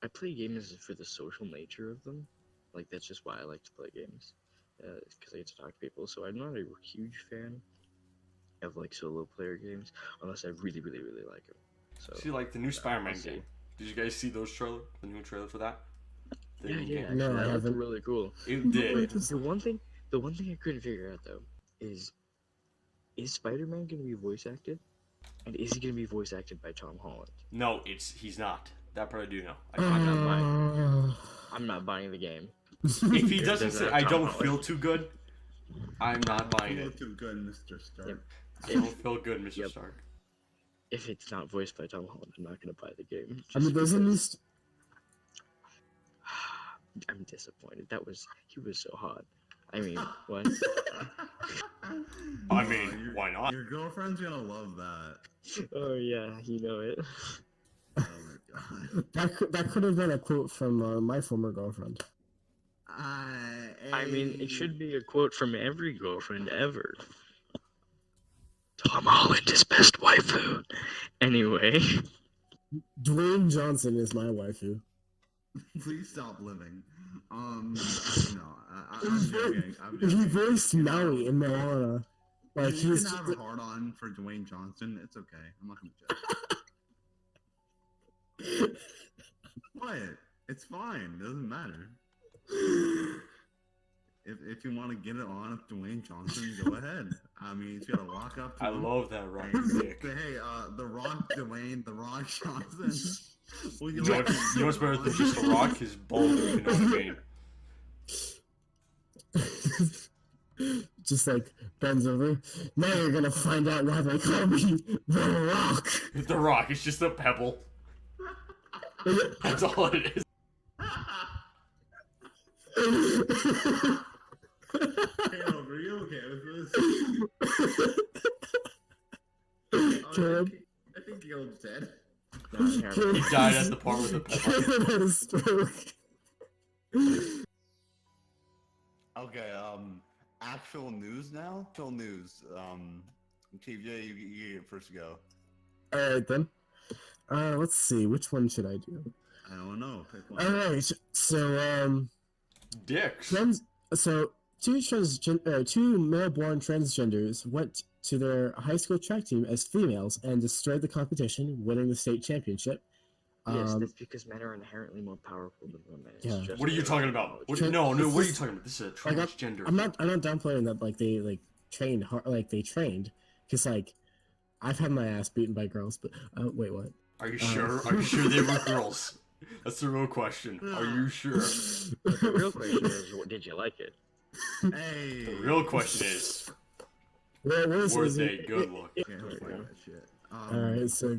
I play games for the social nature of them. Like, that's just why I like to play games. Because I get to talk to people. So I'm not a huge fan of, like, solo player games. Unless I really, really, really like them. So, See, like the new Spider-Man I'll see. game. Did you guys see those trailer? The new trailer for that? The yeah, new yeah, game? actually, No, I that looked haven't. really cool. It did. Wait, just- The one thing I couldn't figure out, though, is Spider-Man going to be voice acted? And is he going to be voice acted by Tom Holland? No, he's not. That part I do know. I'm not buying. Uh, I'm not buying the game. If he It doesn't doesn't say have I Tom don't Holland. feel too good, I'm not buying Feel it. too good, Mr. Stark. Yep. I don't feel good, Mr. Yep. Stark. If it's not voiced by Tom Holland, I'm not going to buy the game. I mean, just there's a new. because- I'm disappointed. He was so hot. I mean, what? I mean, why not? Your girlfriend's gonna love that. Oh yeah, you know it. Oh my god. That could have been a quote from my former girlfriend. I mean, it should be a quote from every girlfriend ever. Tom Holland is best waifu. Anyway, Dwayne Johnson is my waifu. Please stop living. No, I'm joking. I'm He joking. voiced Maui in Moana. Like you he's can just have a hard on for Dwayne Johnson. It's okay. I'm not gonna judge. What? It's fine. It doesn't matter. If you want to get it on with Dwayne Johnson, go ahead. I mean, he's got to walk up to I him. love that rock Hey, dick. hey, the Rock Dwayne, the Rock Johnson. Will You know what's better than just a rock? His balls, you know what I mean? just like bends over. Now you're gonna find out why they call me the Rock. The rock, it's just a pebble. That's all it is. Caleb, are you okay with this? Caleb. I think Caleb's dead. Caleb- He died at the part with the pebble. Caleb had a stroke. Okay, actual news now? Actual news. TJ, you get first to go. All right then. Let's see. Which one should I do? I don't know. Pick one. All right. So Dicks. two male-born transgenders went to their high school track team as females and destroyed the competition, winning the state championship. yes, Um, that's because men are inherently more powerful than women. It's Yeah. just What are you their talking about? knowledge. What, Tra- no, what are you this- talking about? This is a I got- transgender. I'm not downplaying that. Like they trained hard. Like they trained because like I've had my ass beaten by girls. But wait, what? Are you sure? Are you sure they were girls? That's the real question. Are you sure? But the real question is, did you like it? Hey. The real question is, Well, what is were it? they good looking? Okay, let's play that shit. All right, so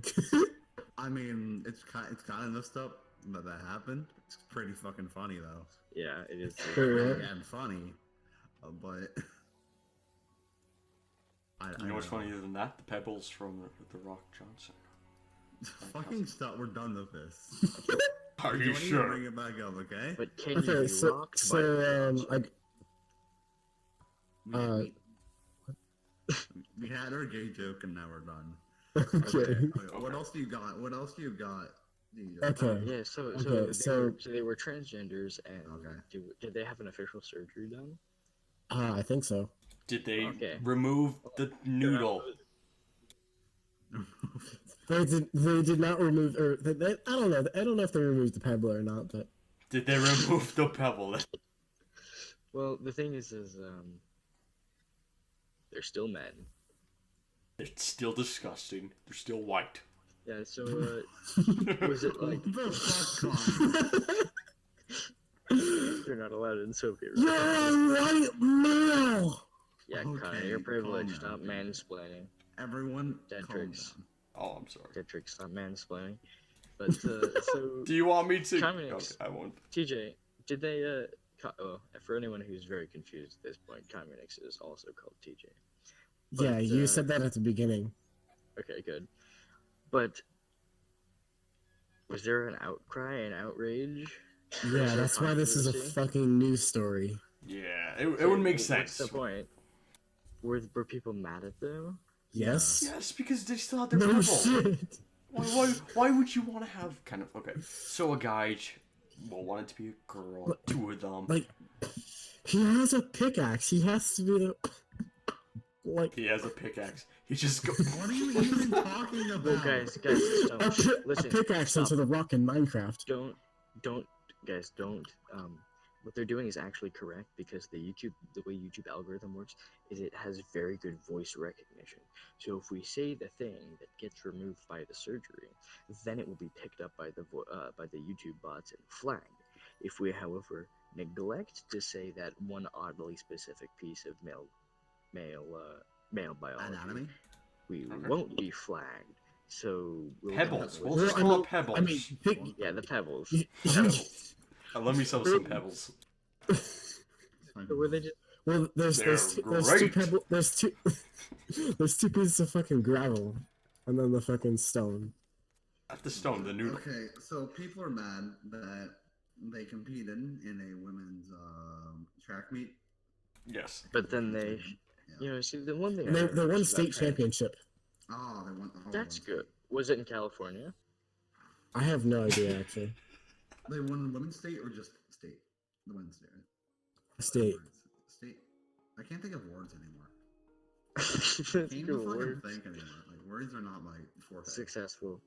I mean, it's kind of messed up that happened. It's pretty fucking funny though. Yeah, it is. And funny, but You know what's funnier than that? The pebbles from the Rock Johnson. Fucking stop. We're done with this. Are you Don't even sure? Bring it back up, okay? But can you okay, be so rocked by uh, We had our gay joke and now we're done. okay. What else do you got? What else do you got? Okay. Yeah, so Okay, so- they were transgenders, and Okay. did they have an official surgery done? I think so. Did they Okay. remove the noodle? They did not remove or I don't know. I don't know if they removed the pebble or not, but Did they remove the pebble? Well, the thing is, they're still men. It's still disgusting. They're still white. Yeah, so was it like the fuck, Connor? They're not allowed in Soviet You're Russia. a white male! Yeah, Connor, Okay, you're calm privileged. down, Stop people. mansplaining. Everyone, calm Dentrix. down. Oh, I'm sorry. Dentrix, stop mansplaining. But, so, Do you want me to? Communist. Okay, I won't. TJ, did they, for anyone who's very confused at this point, Communix is also called TJ. But, Yeah, you said that at the beginning. Okay, good. But, was there an outcry and outrage? Yeah, that's why this is a Controversy? fucking news story. Yeah, it would make What's sense. the point? Were people mad at them? Yes? Yes, because they still had their No pebble. shit! Why would you want to have kind of okay? So a guy, wanted to be a girl, But- two of them. Like, he has a pickaxe. He has to be the. Like, He has a pickaxe. He just go. What are you even talking about? Well, guys, stop. a Listen, pickaxe stop. into the rock in Minecraft. Don't, guys, don't. What they're doing is actually correct because the way YouTube algorithm works is it has very good voice recognition. So if we say the thing that gets removed by the surgery, then it will be picked up by the YouTube bots and flagged. If we, however, neglect to say that one oddly specific piece of male biology, Anatomy? we Okay. won't be flagged. So we'll Pebbles. end up We'll with- just I call mean- it pebbles. I mean, pick, yeah, the pebbles. Pebbles. Let me sell some pebbles. Were they just well, there's They're two great. there's two there's two pieces of fucking gravel, and then the fucking stone. At the stone, the noodle. Okay, so people are mad that they competed in a women's track meet. Yes. But then they, Yeah. see, the one thing I They never won understood state about trans- championship. Oh, they won. Oh, That's they won good. Was it in California? I have no idea actually. They won women's state or just state? The women's state. Right? State. State. I can't think of words anymore. That's Can't good even fucking word. think anymore. Like words are not my forte. Successful.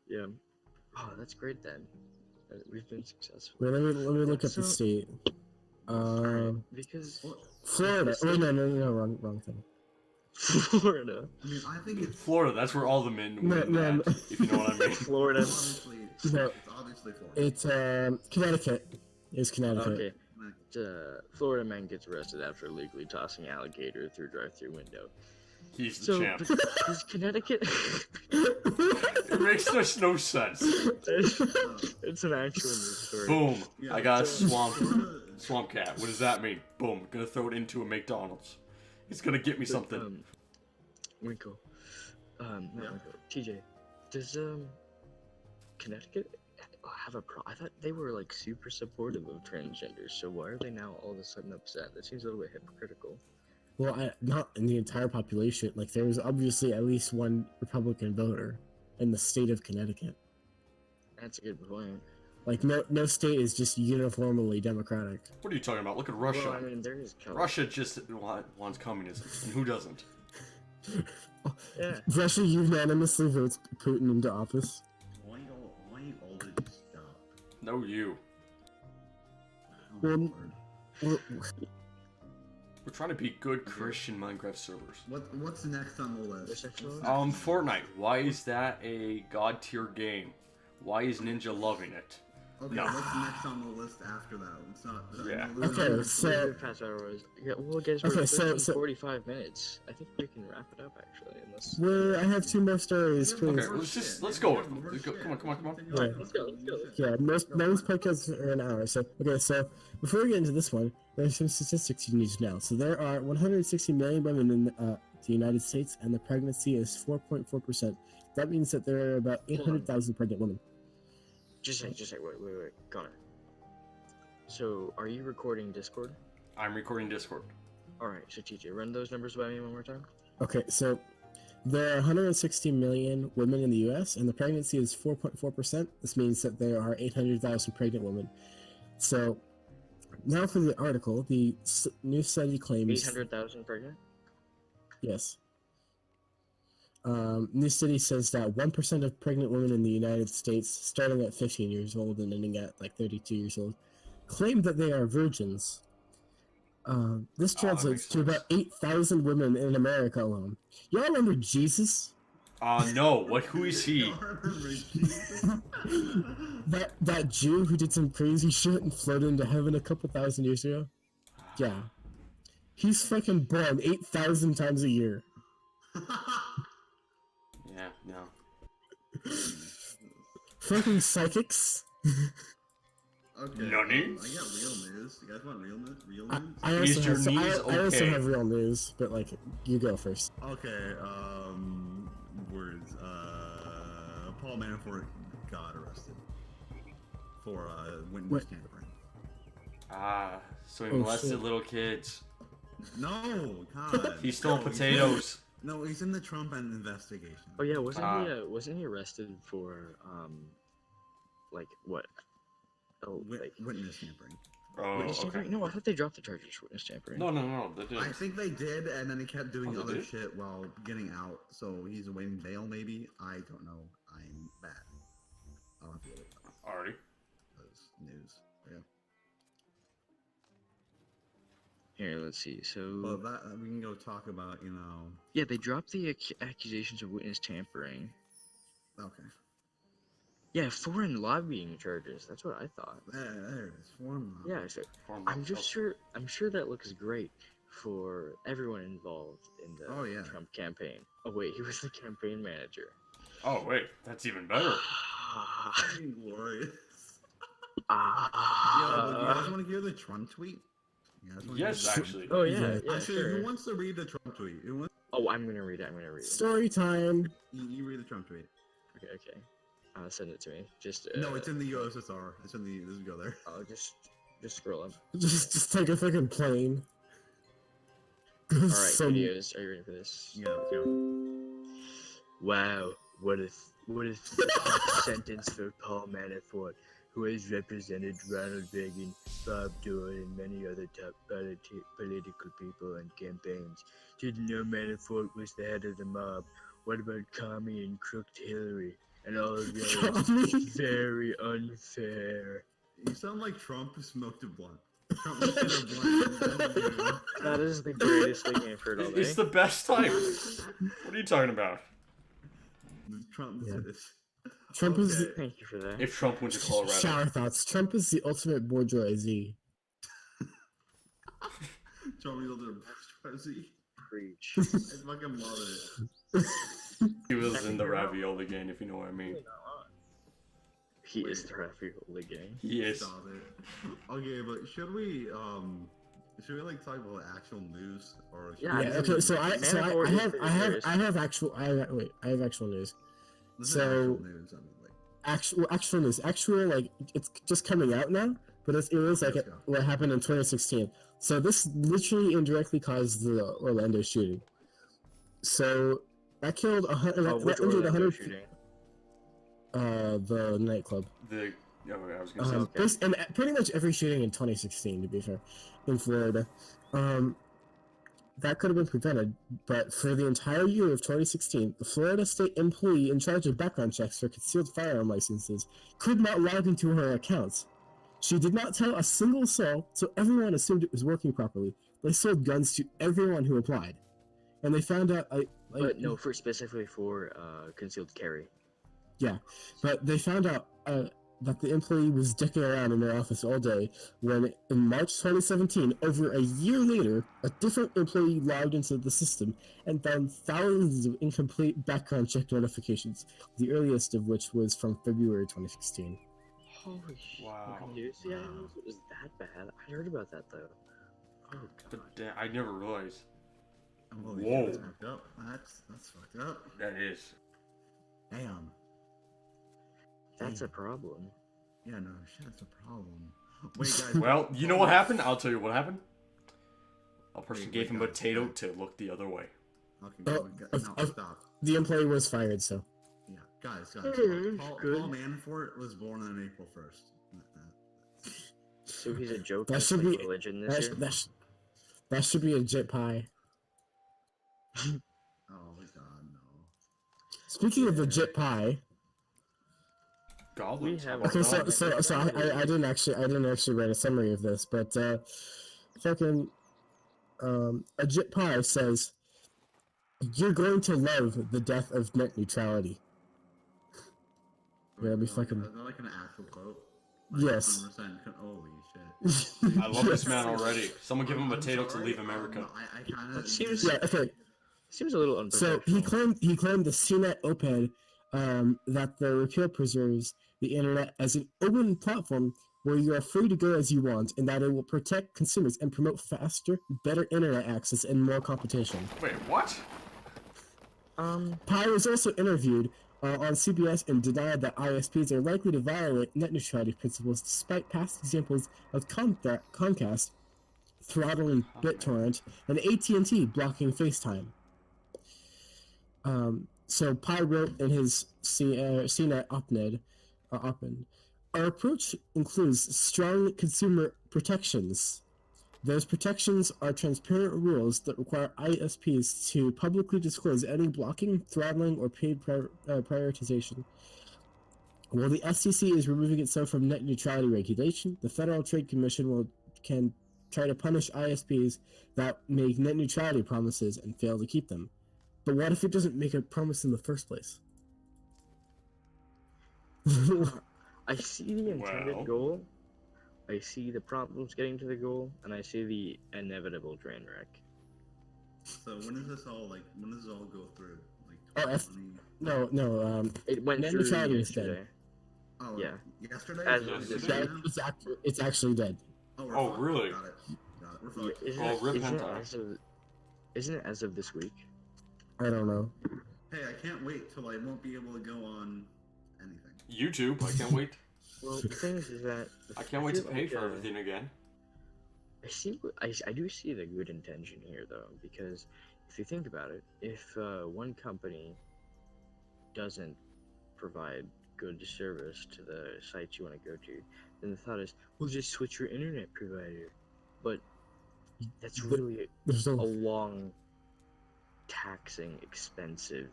Yeah. Oh, that's great then. We've been successful. Wait, let me look up the So- state. Alright, because Well, Florida. the Oh state- no, wrong thing. Florida. I mean, I think it's Florida, that's where all the men No, win no, at, if you know what I mean. Florida. obviously No. it's obviously Florida. It's Connecticut. It's Connecticut. Okay. Florida man gets arrested after illegally tossing alligator through drive-through window. He's the So, champ. but does Connecticut? It makes just no sense. It's an actual news story. Boom. Yeah, I got a so- swamp cat. What does that mean? Boom. Gonna throw it into a McDonald's. It's gonna get me But, something. Winkle. Not Yeah. Winkle. TJ, does Connecticut have a pro? I thought they were like super supportive of transgenders. So why are they now all of a sudden upset? That seems a little bit hypocritical. Well, not in the entire population. Like there was obviously at least one Republican voter in the state of Connecticut. That's a good point. Like no state is just uniformly Democratic. What are you talking about? Look at Russia. Well, I mean, there is color. Russia just wants communism, and who doesn't? Yeah. Russia unanimously votes Putin into office. Why you all did you stop? No, you. Oh, my Well, Lord. Well, We're trying to be good Christian Minecraft servers. What's next on the list? Bisexual? Fortnite. Why is that a god tier game? Why is Ninja loving it? Okay, No. what's next on the list after that? It's not. Yeah. Okay, so Past hours. Yeah, well, guys, Okay, we're so- 45 minutes. I think we can wrap it up actually. Unless. I have two more stories. Please. Okay, let's go with them. Let's go. Come on. Yeah. Let's go. Let's go. Yeah, most podcasts are an hour. So before we get into this one, there's some statistics you need to know. So there are 160 million women in the United States, and the pregnancy is 4.4%. That means that there are about 800,000 pregnant women. Just say, wait, Connor. So, are you recording Discord? I'm recording Discord. Alright, so TJ, run those numbers by me one more time. Okay, so there are 160 million women in the U.S., and the pregnancy is 4.4%. This means that there are 800,000 pregnant women. So now for the article, the new study claims 800,000 pregnant? yes. New study says that 1% of pregnant women in the United States, starting at 15 years old and ending at like 32 years old, claim that they are virgins. This that translates makes to about 8,000 women in America alone. Y'all remember Jesus? No. What? Who is he? Don't remember, Jesus. that Jew who did some crazy shit and floated into heaven a couple thousand years ago. Yeah, he's fucking born 8,000 times a year. Yeah. No. Fucking psychics. Okay. Nani? I got real news. You guys want real news? Real I, news? I Is also your have, so knees I also okay? have real news, but like you go first. Okay. Words. Paul Manafort got arrested for witness What? tampering. So he Oh, molested shit. little kids. No, God. He stole No, potatoes. No, he's in the Trump investigation. Oh yeah, Ah. wasn't he arrested for like what? Oh, like Witness tampering. Oh, witness okay. tampering? No, I thought they dropped the charges for witness tampering. No. They I didn't. think they did, and then he kept doing Oh, they other did? shit while getting out. So he's awaiting bail, maybe. I don't know. I'm bad. I'll have to look up Already. those news. Yeah. Here, let's see. So Well, that we can go talk about. yeah, they dropped the accusations of witness tampering. Okay. Yeah, foreign lobbying charges. That's what I thought. There it is. Form. Yeah, so I'm sure that looks great for everyone involved in the Oh, yeah. Trump campaign. Oh wait, he was the campaign manager. Oh wait, that's even better. Fucking glorious. Yo, Ah. you guys want to hear the Trump tweet? You guys wanna Yes, hear the- actually. Oh yeah, Yeah. yeah, Actually, sure. who wants to read the Trump tweet? Oh, I'm gonna read it. I'm gonna read it. Story time. You read the Trump tweet. Okay. Send it to me. Just No, it's in the USSR. It's in the. Let's go there. I'll just scroll up. Just take a fucking plane. All right, videos. Are you ready for this? Yeah, let's go. Wow, what a sentence for Paul Manafort, who has represented Ronald Reagan, Bob Dole, and many other top political people and campaigns. Didn't know Manafort was the head of the mob. What about Commie and crooked Hillary and all of the others? Very unfair. You sound like Trump who smoked a blunt. Trump who did a blunt. That is the greatest thing I've heard all day. It's the best type. What are you talking about? Trump Yeah. did this. Trump is Okay. Thank you for that. If Trump went to Colorado. shower thoughts. Trump is the ultimate bourgeoisie. Trump is the presidency. Preach. I fucking love it. He was in the ravioli game, if you know what I mean. He is the ravioli gang. He is. Stop it. Okay, but should we like talk about actual news or? should Yeah, we- Yeah. Okay. So I Manafort is have very I have actual news. This is so- actual news. I mean, like, Actual news. Actual like it's just coming out now, but it was like Let's go. what happened in 2016. So this literally indirectly caused the Orlando shooting. So that killed Oh, that which injured Orlando 100. shooting? The nightclub. I was gonna say. Okay. And pretty much every shooting in 2016, to be fair, in Florida, that could have been prevented. But for the entire year of 2016, the Florida state employee in charge of background checks for concealed firearm licenses could not log into her accounts. She did not tell a single soul, so everyone assumed it was working properly. They sold guns to everyone who applied, and they found out. But no, specifically for concealed carry. But they found out that the employee was dicking around in their office all day when, in March 2017, over a year later, a different employee logged into the system and found thousands of incomplete background check notifications, the earliest of which was from February 2016. Holy shit. Wow. Dude, see, I didn't know it was that bad. I heard about that though. Oh god. But I never realized. holy Whoa. shit, that's fucked up. That's fucked up. That is. Damn. That's a problem. Yeah, no shit, that's a problem. Wait, guys. Well, you know what happened? I'll tell you what happened. A person Wait, gave him a guys. potato to look the other way. Okay, Oh, no, stop. The employee was fired, so. Yeah, guys. Mm, Paul good. Manafort was born on April 1st. So he's a joke. That That's should like be- religion this year. That should be a jit pie. Oh my god, no. Speaking of the jit pie, Goblins. We have how about okay, so that? so I didn't actually write a summary of this, but fucking a jit pie says You're going to love the death of net neutrality. Yeah, that'd be Is that fucking. Is that like an actual quote? Yes. 100%. Holy shit. I love this man Yes. already. Someone give him a I'm potato to sorry, leave America. I kind of It seems- Yeah. Okay. Seems a little So unprofessional. he claimed the CNET OPED that the repeal preserves the internet as an open platform where you are free to go as you want, and that it will protect consumers and promote faster, better internet access and more competition. Wait, what? Pi was also interviewed on CBS and denied that ISPs are likely to violate net neutrality principles despite past examples of Comcast throttling BitTorrent and AT&T blocking FaceTime. So Pi wrote in his CNET op-ed, our approach includes strong consumer protections. Those protections are transparent rules that require ISPs to publicly disclose any blocking, throttling, or paid prioritization. While the FCC is removing itself from net neutrality regulation, the Federal Trade Commission can try to punish ISPs that make net neutrality promises and fail to keep them. But what if it doesn't make a promise in the first place? I see the intended Well. goal. I see the problems getting to the goal, and I see the inevitable train wreck. So when does this all go through? Like Oh, 2020? no. It went Net through neutrality is dead. yesterday. Oh, Yeah. Yesterday? As Is of it this yesterday week. now? It's actually dead. We're Oh, fucked. really? Got it. We're Yeah, fucked. Rip isn't hentai. isn't it as of this week? I don't know. Hey, I can't wait till I won't be able to go on anything. YouTube, I can't wait. Well, the thing is that I can't wait to feel pay like, for everything again. I do see the good intention here, though, because if you think about it, if one company doesn't provide good service to the sites you want to go to, then the thought is, we'll just switch your internet provider. But that's really There's a no. long, taxing, expensive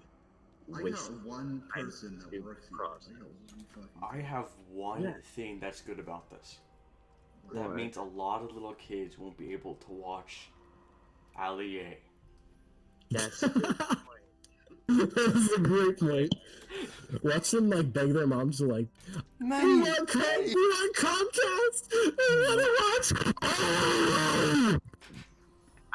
I waste. got one person that Stupid works here. process. I got one fucking I have one Yeah. thing that's good about this. Go That ahead. means a lot of little kids won't be able to watch Ali A. That's a good point. That's a great point. Watch them like beg their moms to like, we want Comcast. We want to watch. Oh!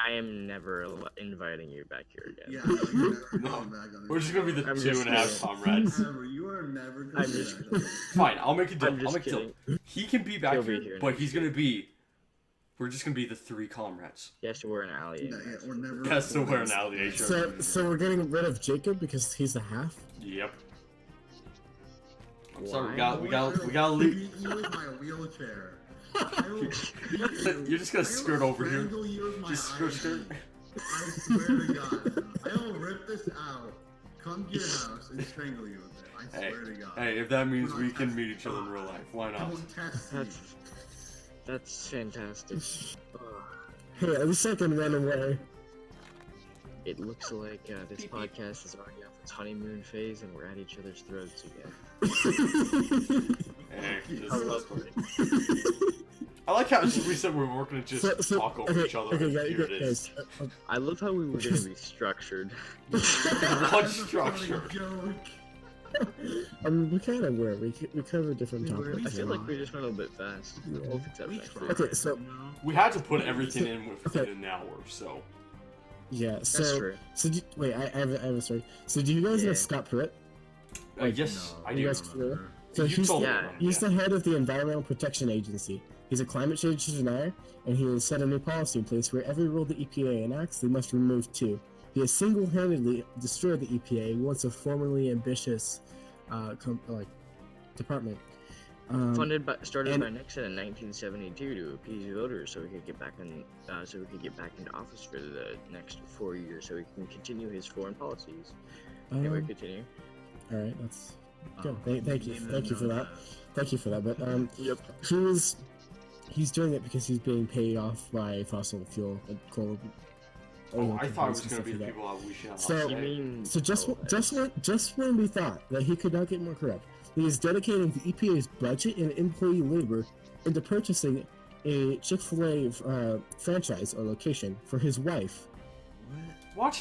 I am never inviting you back here again. Yeah, no, you're never No. coming back on We're just gonna be the I'm 2.5 just comrades. Never, you are never coming I'm just back on kidding. Fine, I'll make a deal. I'm I'll just make a deal. kidding. He can be back He'll be here, here but next he's gonna be. We're just gonna be the 3 comrades. He has to wear an alley. Yeah, yeah, we're never. That's the wear an alligator shirt. So we're getting rid of Jacob because he's the half. Yep. I'm Why? sorry, we gotta leave. Beat you with my wheelchair. I will beat you. You're just gonna I will skirt over here. strangle you with my Just skirt, skirt. IV. I swear to God, I will rip this out, come to your house, and strangle you with it. I Hey, swear to God. hey, if that means We're we not can testing meet each other in God. real life, why I not? won't test you. That's fantastic. Hey, at least I can run away. It looks like this podcast is already off its honeymoon phase, and we're at each other's throats again. Hey, I just, love it. I like how we said we weren't gonna just talk over each other. Okay, and here it is. guys. I love how we were going to be structured. What structure? We kind of were. We covered different We were. topics. I feel like we just went a little bit fast. Yeah. We'll fix that We next tried, week. Okay, so- you know? We had to put everything in within Okay. an hour, so. Yeah. That's So true. wait, I have a story. So do you guys know Yeah. Scott Pruitt? Yes, No, I you do. guys familiar? So You he's told me yeah, about it, He's the head of the Environmental Protection Agency. He's a climate change denier, and he has set a new policy in place where every rule the EPA enacts, they must remove 2. He has single-handedly destroyed the EPA, once a formerly ambitious department. Started and- by Nixon in 1972 to appease voters, so we could get back into office for the next 4 years, so he can continue his foreign policies. Anyway, Um, continue. all right, that's Oh, good. Thank you for that. Thank you for that. But Yep. he's doing it because he's being paid off by fossil fuel and coal. Oh, I thought it was companies and gonna stuff be the like that. people that we should have. So- You mean So just when we thought that he could not get more corrupt, he is dedicating the EPA's budget and employee labor into purchasing a Chick-fil-A franchise or location for his wife. What?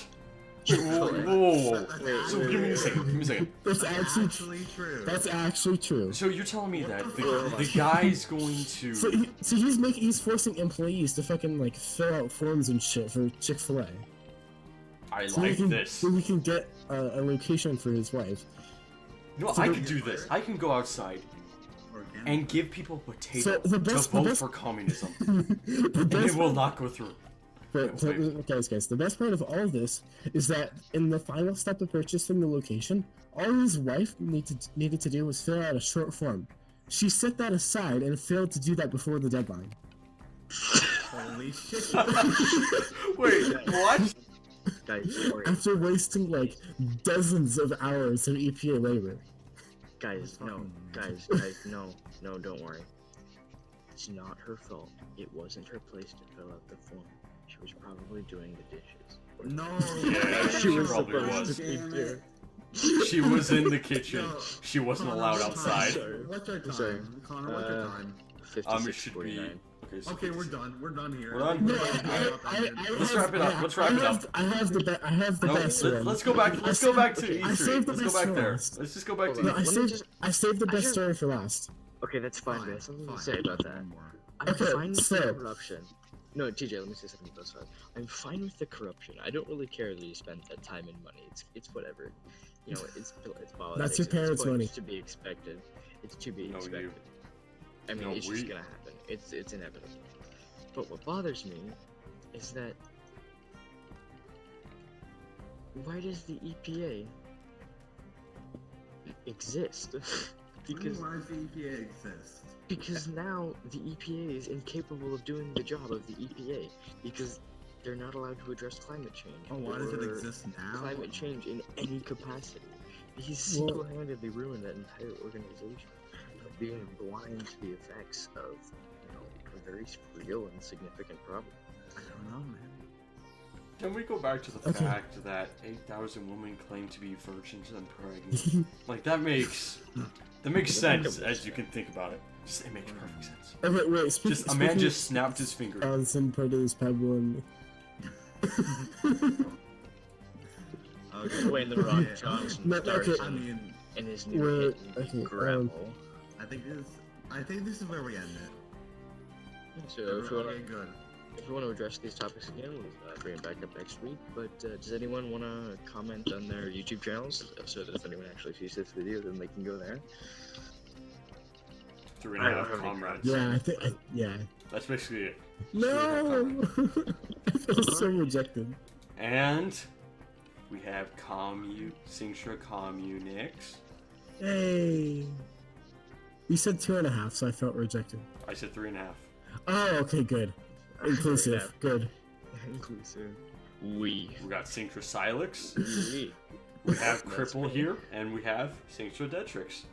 Whoa. Wait, So give me a second. Give me a second. That's actually true. That's actually true. So you're telling me that the the guy's going to? So he's forcing employees to fucking like fill out forms and shit for Chick-fil-A. I So like he can, this. So he can get a location for his wife. No, So I the- could do this. I can go outside Organic. and give people potato So the best- to the vote best- for communism, The and best it will not go through. But, Wait. guys, the best part of all of this is that in the final step of purchasing the location, all his wife needed to do was fill out a short form. She set that aside and failed to do that before the deadline. Holy shit. Wait, what? Guys, don't worry. After wasting like dozens of hours of EPA labor. Guys, no, no, don't worry. It's not her fault. It wasn't her place to fill out the form. She was probably doing the dishes. No. Yeah, she was probably supposed was. to be there. She was in the kitchen. Yo, She wasn't Connor, allowed what's outside. Sorry. What's our time? Sorry. Connor, what's our time? 56, It should be. 49. Okay, so Okay, we're done. We're done here. We're done? No, Let's wrap it up. Let's wrap it up. I have the No, best one. let's go back. Let's go back to I E3. saved the Let's go best back for there. last. Let's just go back to No, Let E3. me I saved the I best have- story for last. Okay, that's fine, but I have something to say about that. One more. I'm Okay, fine with so- the corruption. No, TJ, let me say something about that. I'm fine with the corruption. I don't really care that you spent that time and money. It's whatever. You know, it's politics. That's your parents' money. It's to be expected. It's to be No, expected. you. I mean, No, it's just we- gonna happen. It's inevitable. But what bothers me is that why does the EPA exist? because Why does the EPA exist? because now the EPA is incapable of doing the job of the EPA because they're not allowed to address climate change. Oh, why does it or exist now? Climate change in any capacity. He's Well- single-handedly ruined that entire organization of being blind to the effects of, a very real and significant problem. I don't know, man. Can we go back to the Okay. fact that 8,000 women claim to be virgins and pregnant? Like that makes sense as you can think about it. Just, it makes perfect sense. Oh, wait, Just a man just snapped his finger. Some produce pebble and Okay. Dwayne The Rock Yeah. Johnson No, stars okay. I in, mean, in his new We're- hit okay, Gravel. I think this is where we end it. So if Okay, good. you want to address these topics again, we'll bring it back up next week. But does anyone want to comment on their YouTube channels so that if anyone actually sees this video, then they can go there? 3.5 comrades. yeah, yeah. That's basically it. No, I feel so rejected. And we have Singshire Communix. Hey, you said 2.5, so I felt rejected. I said 3.5. Oh, okay, good. Inclusive, good. Inclusive. We. We got Singshire Silex. We. We have Cripple here, and we have Singshire Detrix.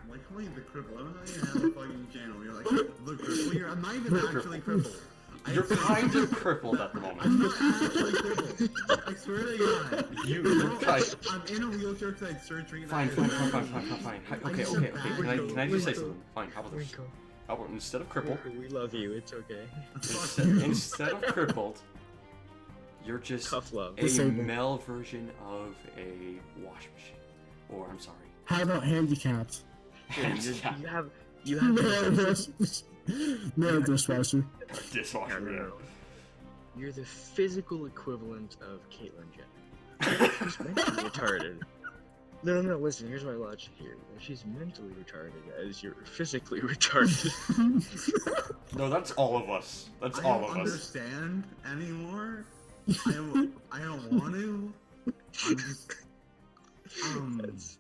I'm like, calling you the cripple. I don't know how you have a fucking channel. You're like, the cripple. I'm not even actually crippled. You're kind of crippled at the I'm moment. not actually crippled. I swear to God. You're kind. I'm in a wheelchair because I had surgery. And Fine. I- Okay. Can I just say something? Fine. How about this? Winkle. How about instead of crippled, We love you. It's okay. instead of crippled, you're just Tough love. a Disabled. male version of a wash machine. Or I'm sorry. How about handicapped? Handicap. You have. No, dishwasher. Dishwasher. No, no, Yeah. no. You're the physical equivalent of Caitlyn Jenner. She's mentally retarded. No, listen, here's my logic here. She's mentally retarded as you're physically retarded. No, that's all of us. That's I all don't of us. understand anymore. I don't want to. I'm just.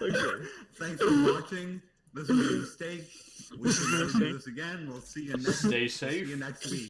Okay. Thanks for watching. This was a mistake. We should never do this again. We'll see you next. Stay See safe. you next week.